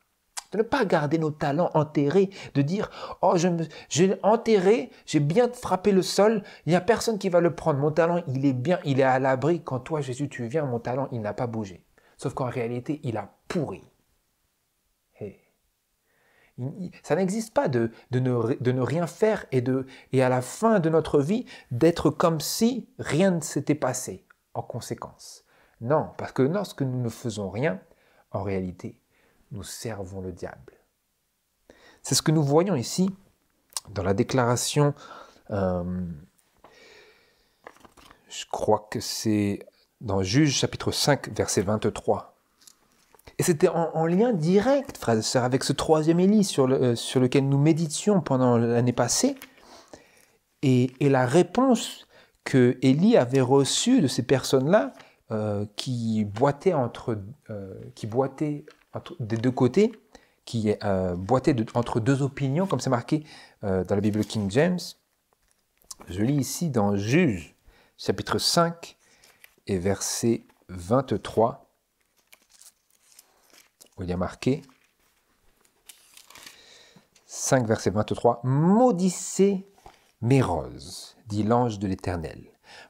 de ne pas garder nos talents enterrés, de dire « Oh, j'ai enterré, j'ai bien frappé le sol, il n'y a personne qui va le prendre. Mon talent, il est bien, il est à l'abri. Quand toi, Jésus, tu viens, mon talent, il n'a pas bougé. » Sauf qu'en réalité, il a pourri. Hey. Ça n'existe pas de ne rien faire et à la fin de notre vie, d'être comme si rien ne s'était passé en conséquence. Non, parce que lorsque nous ne faisons rien, en réalité, nous servons le diable. C'est ce que nous voyons ici dans la déclaration, je crois que c'est dans Juge chapitre 5, verset 23. Et c'était en lien direct, frères et sœurs, avec ce troisième Élie sur lequel nous méditions pendant l'année passée. Et la réponse que Élie avait reçue de ces personnes-là, qui boitaient des deux côtés, qui boitaient entre deux opinions, comme c'est marqué dans la Bible King James. Je lis ici dans Juge, chapitre 5, et verset 23. Où il y a marqué 5, verset 23, « Maudissez mes roses, dit l'ange de l'Éternel.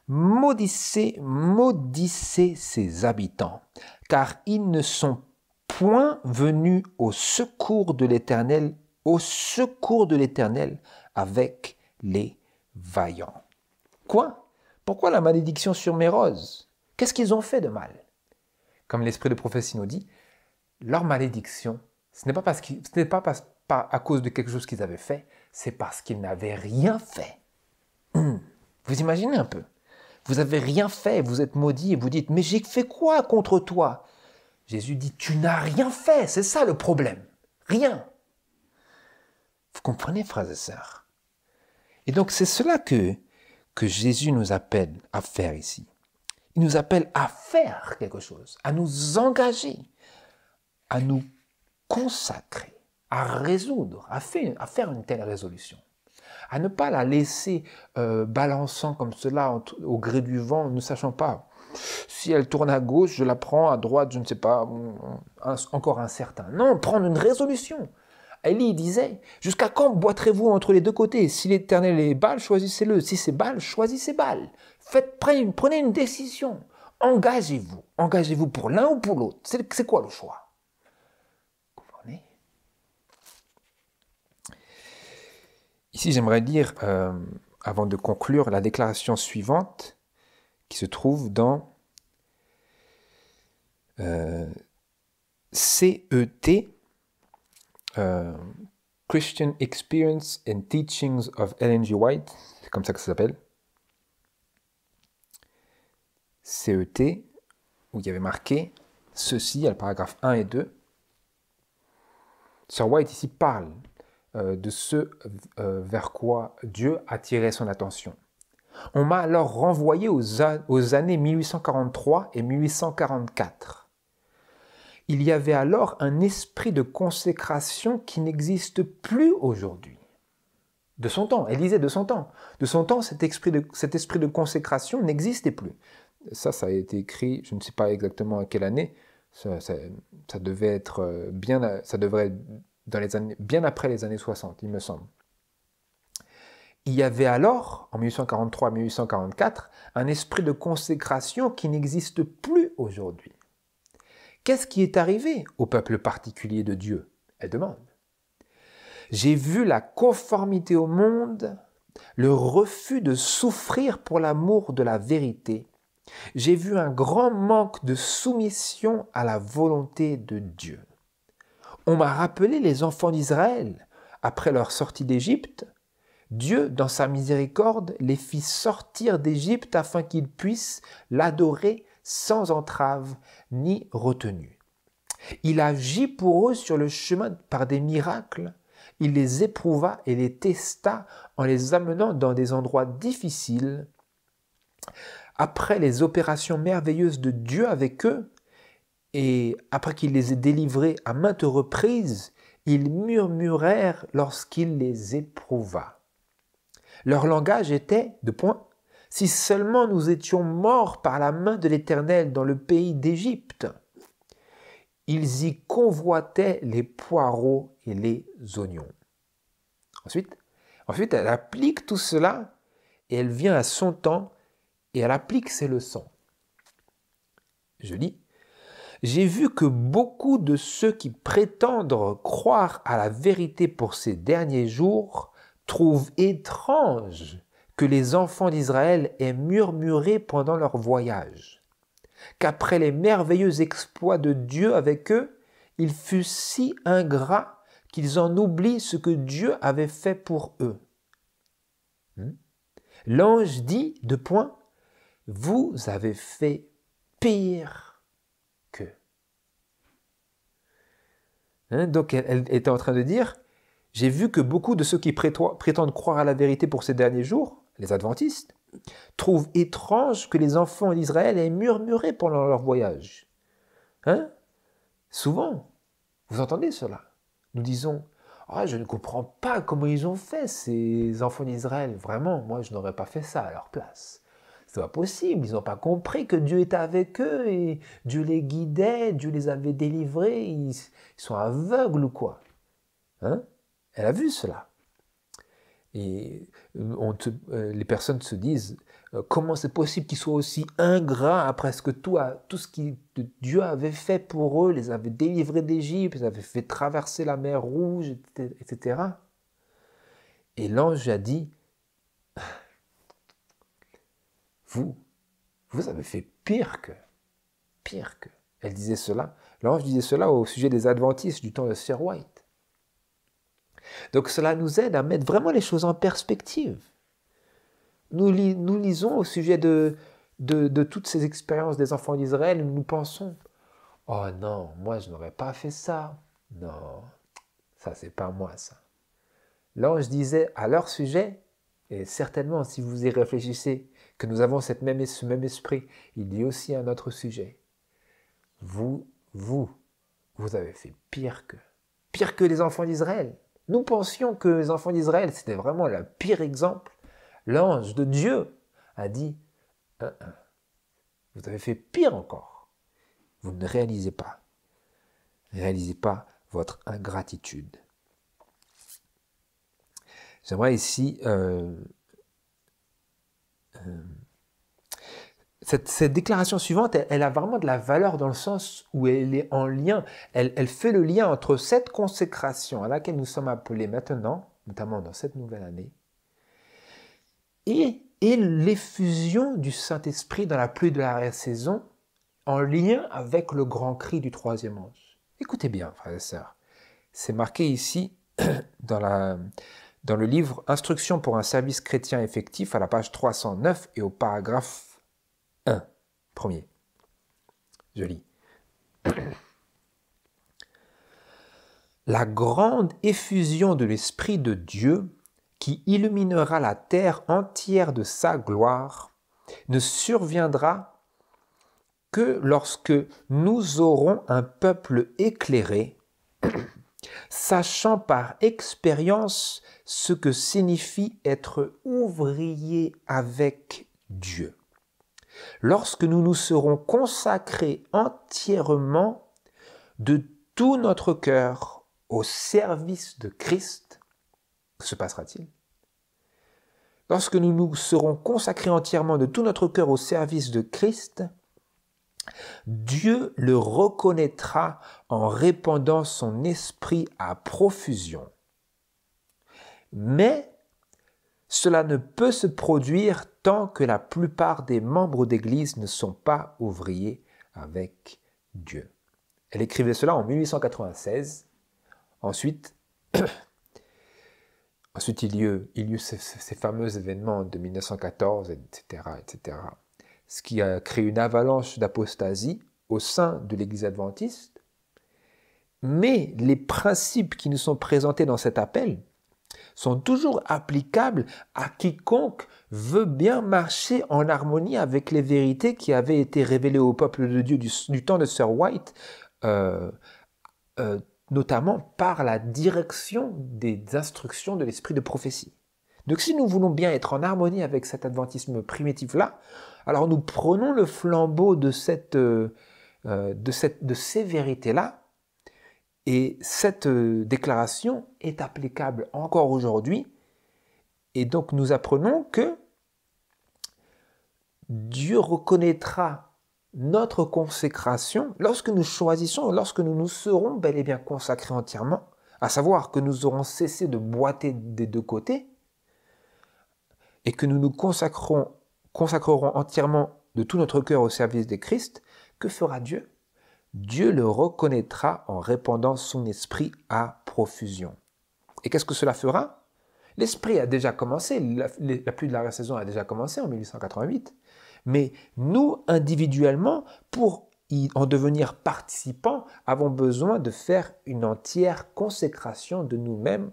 Maudissez, maudissez ses habitants, car ils ne sont point venus au secours de l'Éternel avec les vaillants. » Quoi? Pourquoi la malédiction sur mes roses? Qu'est-ce qu'ils ont fait de mal? Comme l'esprit de prophétie nous dit, leur malédiction, ce n'est pas à cause de quelque chose qu'ils avaient fait, c'est parce qu'ils n'avaient rien fait. Vous imaginez un peu? Vous n'avez rien fait, vous êtes maudit et vous dites « Mais j'ai fait quoi contre toi ?» Jésus dit « Tu n'as rien fait, c'est ça le problème. Rien. » Vous comprenez, frères et sœurs? Et donc c'est cela que Jésus nous appelle à faire ici. Il nous appelle à faire quelque chose, à nous engager, à nous consacrer, à résoudre, à faire une telle résolution, à ne pas la laisser balançant comme cela au gré du vent, ne sachant pas. Si elle tourne à gauche, je la prends, à droite, je ne sais pas, encore incertain. Non, prendre une résolution. Élie disait, « Jusqu'à quand boiterez-vous entre les deux côtés? Si l'Éternel est Baal, choisissez-le. Si c'est Baal, choisissez Baal. Prenez une décision. Engagez-vous. Engagez-vous pour l'un ou pour l'autre. C'est quoi le choix? Ici, j'aimerais lire, avant de conclure, la déclaration suivante qui se trouve dans CET, Christian Experience and Teachings of Ellen G. White, c'est comme ça que ça s'appelle. CET, où il y avait marqué ceci, à le paragraphe 1 et 2. Sir White ici parle de ce vers quoi Dieu attirait son attention. On m'a alors renvoyé aux années 1843 et 1844. Il y avait alors un esprit de consécration qui n'existe plus aujourd'hui. De son temps, elle disait de son temps. De son temps, cet esprit de consécration n'existait plus. Ça a été écrit, je ne sais pas exactement à quelle année, ça devait être ça devrait être dans les années, bien après les années 60, il me semble. Il y avait alors, en 1843-1844, un esprit de consécration qui n'existe plus aujourd'hui. Qu'est-ce qui est arrivé au peuple particulier de Dieu? Elle demande. J'ai vu la conformité au monde, le refus de souffrir pour l'amour de la vérité. J'ai vu un grand manque de soumission à la volonté de Dieu. On m'a rappelé les enfants d'Israël après leur sortie d'Égypte. Dieu, dans sa miséricorde, les fit sortir d'Égypte afin qu'ils puissent l'adorer sans entrave ni retenue. Il agit pour eux sur le chemin par des miracles. Il les éprouva et les testa en les amenant dans des endroits difficiles. Après les opérations merveilleuses de Dieu avec eux, et après qu'il les ait délivrés à maintes reprises, ils murmurèrent lorsqu'il les éprouva. Leur langage était, « Si seulement nous étions morts par la main de l'Éternel dans le pays d'Égypte !» ils y convoitaient les poireaux et les oignons. Ensuite, elle applique tout cela et elle vient à son temps et elle applique ses leçons. Je lis. J'ai vu que beaucoup de ceux qui prétendent croire à la vérité pour ces derniers jours trouvent étrange que les enfants d'Israël aient murmuré pendant leur voyage, qu'après les merveilleux exploits de Dieu avec eux, il fut si ingrat qu'ils en oublient ce que Dieu avait fait pour eux. L'ange dit, vous avez fait pire qu'eux. Donc elle était en train de dire, j'ai vu que beaucoup de ceux qui prétendent croire à la vérité pour ces derniers jours, les adventistes, trouvent étrange que les enfants d'Israël aient murmuré pendant leur voyage. Souvent, vous entendez cela. Nous disons, je ne comprends pas comment ils ont fait ces enfants d'Israël. Vraiment, moi je n'aurais pas fait ça à leur place. C'est pas possible, ils n'ont pas compris que Dieu était avec eux et Dieu les guidait, Dieu les avait délivrés, ils sont aveugles ou quoi. Elle a vu cela. Et les personnes se disent, comment c'est possible qu'ils soient aussi ingrats après ce que tout ce que Dieu avait fait pour eux, les avait délivrés d'Égypte, les avait fait traverser la mer Rouge, etc. Et l'ange a dit, vous avez fait pire que. Elle disait cela. L'ange disait cela au sujet des adventistes du temps de Sir White. Donc cela nous aide à mettre vraiment les choses en perspective. Nous lisons au sujet de toutes ces expériences des enfants d'Israël et nous pensons, oh non, moi je n'aurais pas fait ça. Non, ça c'est pas moi ça. L'ange disait à leur sujet, et certainement si vous y réfléchissez, que nous avons ce même esprit, il dit aussi à notre sujet, vous avez fait pire que les enfants d'Israël. Nous pensions que les enfants d'Israël, c'était vraiment le pire exemple. L'ange de Dieu a dit, vous avez fait pire encore. Vous ne réalisez pas. Réalisez pas votre ingratitude. J'aimerais ici... Cette déclaration suivante, elle a vraiment de la valeur dans le sens où elle est en lien, elle fait le lien entre cette consécration à laquelle nous sommes appelés maintenant, notamment dans cette nouvelle année, et l'effusion du Saint-Esprit dans la pluie de l'arrière-saison, en lien avec le grand cri du troisième ange. Écoutez bien, frères et sœurs, c'est marqué ici dans le livre « Instruction pour un service chrétien effectif » à la page 309 et au paragraphe 1, premier. Je lis. La grande effusion de l'Esprit de Dieu qui illuminera la terre entière de sa gloire ne surviendra que lorsque nous aurons un peuple éclairé, sachant par expérience ce que signifie être ouvrier avec Dieu. Lorsque nous nous serons consacrés entièrement de tout notre cœur au service de Christ, que se passera-t-il? Lorsque nous nous serons consacrés entièrement de tout notre cœur au service de Christ, Dieu le reconnaîtra en répandant son esprit à profusion. Mais cela ne peut se produire tant que la plupart des membres d'Église ne sont pas ouvriers avec Dieu. Elle écrivait cela en 1896. Ensuite, il y eut ces fameux événements de 1914, etc., ce qui a créé une avalanche d'apostasie au sein de l'Église adventiste. Mais les principes qui nous sont présentés dans cet appel sont toujours applicables à quiconque veut bien marcher en harmonie avec les vérités qui avaient été révélées au peuple de Dieu du temps de Sir White, notamment par la direction des instructions de l'esprit de prophétie. Donc si nous voulons bien être en harmonie avec cet adventisme primitif-là, alors nous prenons le flambeau de cette de ces vérités-là. Et cette déclaration est applicable encore aujourd'hui. Et donc nous apprenons que Dieu reconnaîtra notre consécration lorsque nous choisissons, lorsque nous nous serons bel et bien consacrés entièrement, à savoir que nous aurons cessé de boiter des deux côtés et que nous nous consacrerons entièrement de tout notre cœur au service de Christ. Que fera Dieu? Dieu le reconnaîtra en répandant son esprit à profusion. Et qu'est-ce que cela fera? L'esprit a déjà commencé, la pluie de l'arrière-saison a déjà commencé en 1888, mais nous, individuellement, pour en devenir participants, avons besoin de faire une entière consécration de nous-mêmes,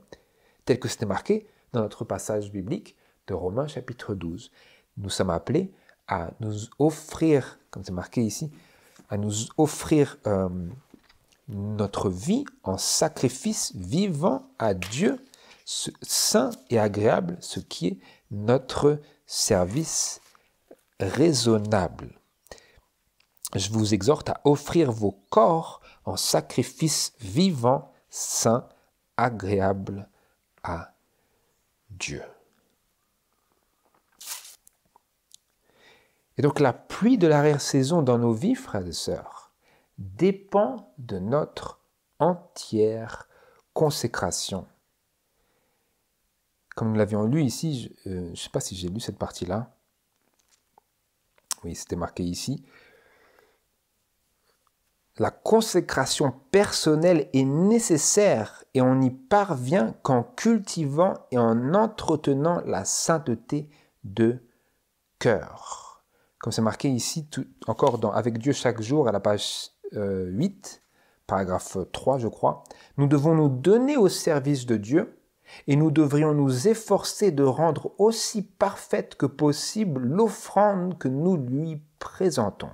tel que c'était marqué dans notre passage biblique de Romains chapitre 12. Nous sommes appelés à nous offrir, comme c'est marqué ici, à nous offrir notre vie en sacrifice vivant à Dieu, saint et agréable, ce qui est notre service raisonnable. Je vous exhorte à offrir vos corps en sacrifice vivant, saint, agréable à Dieu. Et donc la pluie de l'arrière-saison dans nos vies, frères et sœurs, dépend de notre entière consécration. Comme nous l'avions lu ici, je ne sais pas si j'ai lu cette partie-là. Oui, c'était marqué ici. La consécration personnelle est nécessaire et on y parvient qu'en cultivant et en entretenant la sainteté de cœur. Comme c'est marqué ici, encore dans Avec Dieu chaque jour, à la page 8, paragraphe 3, je crois. Nous devons nous donner au service de Dieu et nous devrions nous efforcer de rendre aussi parfaite que possible l'offrande que nous lui présentons.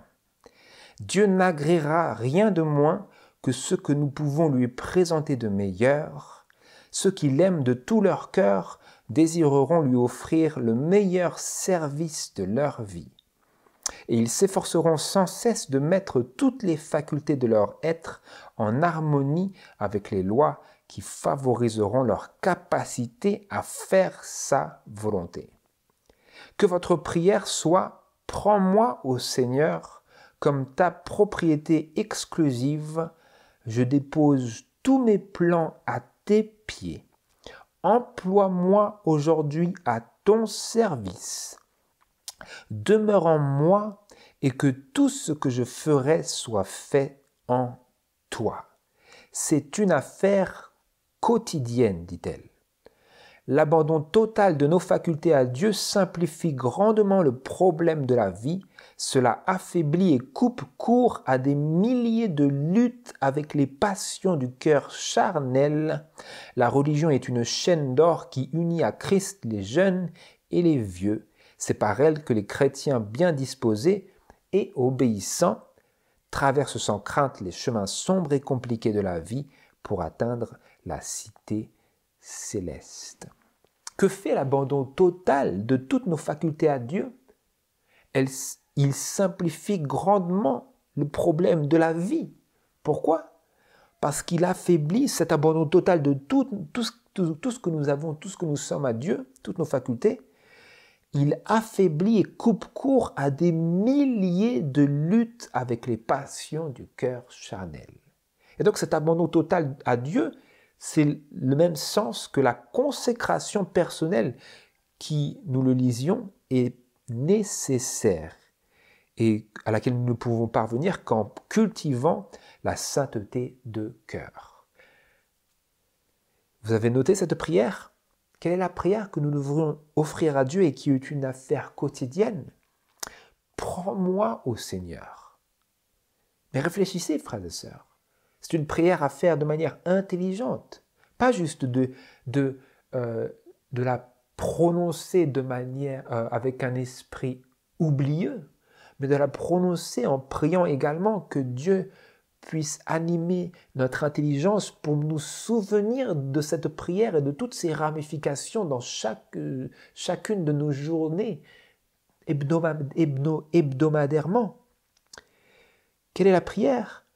Dieu n'agréera rien de moins que ce que nous pouvons lui présenter de meilleur. Ceux qui l'aiment de tout leur cœur désireront lui offrir le meilleur service de leur vie. Et ils s'efforceront sans cesse de mettre toutes les facultés de leur être en harmonie avec les lois qui favoriseront leur capacité à faire sa volonté. Que votre prière soit « Prends-moi au Seigneur comme ta propriété exclusive, je dépose tous mes plans à tes pieds. Emploie-moi aujourd'hui à ton service. Demeure en moi et que tout ce que je ferai soit fait en toi. » C'est une affaire quotidienne, dit-elle. L'abandon total de nos facultés à Dieu simplifie grandement le problème de la vie. Cela affaiblit et coupe court à des milliers de luttes avec les passions du cœur charnel. La religion est une chaîne d'or qui unit à Christ les jeunes et les vieux. C'est par elle que les chrétiens bien disposés et obéissants traversent sans crainte les chemins sombres et compliqués de la vie pour atteindre la cité céleste. Que fait l'abandon total de toutes nos facultés à Dieu? Il simplifie grandement le problème de la vie. Pourquoi? Parce qu'il affaiblit cet abandon total de tout ce que nous avons, tout ce que nous sommes à Dieu, toutes nos facultés. Il affaiblit et coupe court à des milliers de luttes avec les passions du cœur charnel. Et donc cet abandon total à Dieu, c'est le même sens que la consécration personnelle qui, nous le lisions, est nécessaire et à laquelle nous ne pouvons parvenir qu'en cultivant la sainteté de cœur. Vous avez noté cette prière? Quelle est la prière que nous devrions offrir à Dieu et qui est une affaire quotidienne? Prends-moi au Seigneur. Mais réfléchissez, frères et sœurs. C'est une prière à faire de manière intelligente, pas juste de la prononcer de manière avec un esprit oublieux, mais de la prononcer en priant également que Dieu puisse animer notre intelligence pour nous souvenir de cette prière et de toutes ses ramifications dans chacune de nos journées hebdomadairement. Quelle est la prière?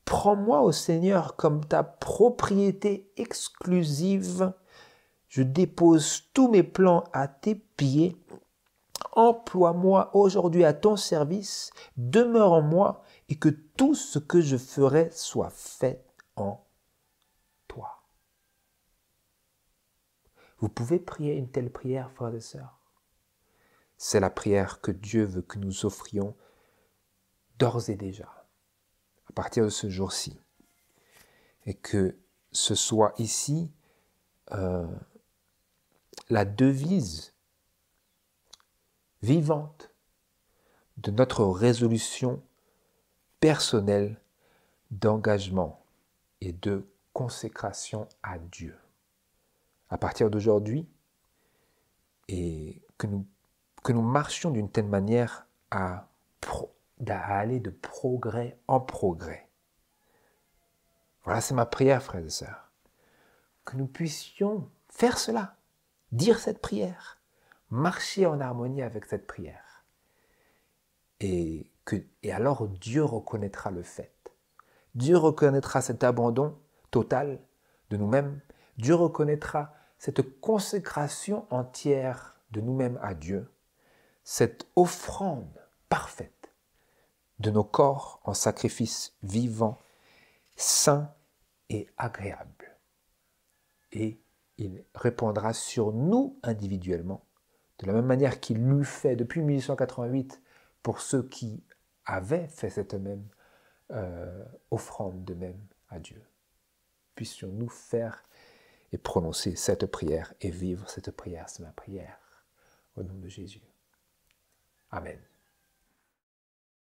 Prends-moi, ô Seigneur, comme ta propriété exclusive. Je dépose tous mes plans à tes pieds. Emploie-moi aujourd'hui à ton service. Demeure en moi et que tout ce que je ferai soit fait en toi. Vous pouvez prier une telle prière, frères et sœurs. C'est la prière que Dieu veut que nous offrions d'ores et déjà, à partir de ce jour-ci. Et que ce soit ici la devise vivante de notre résolution personnelle d'engagement et de consécration à Dieu. À partir d'aujourd'hui, et que nous marchions d'une telle manière à aller de progrès en progrès. Voilà, c'est ma prière, frères et sœurs. Que nous puissions faire cela, dire cette prière, marcher en harmonie avec cette prière. Et alors Dieu reconnaîtra le fait. Dieu reconnaîtra cet abandon total de nous-mêmes. Dieu reconnaîtra cette consécration entière de nous-mêmes à Dieu, cette offrande parfaite de nos corps en sacrifice vivant, saint et agréable. Et il répondra sur nous individuellement, de la même manière qu'il l'eût fait depuis 1888 pour ceux qui avaient fait cette même offrande de même à Dieu. Puissions-nous faire et prononcer cette prière et vivre cette prière, c'est ma prière, au nom de Jésus. Amen.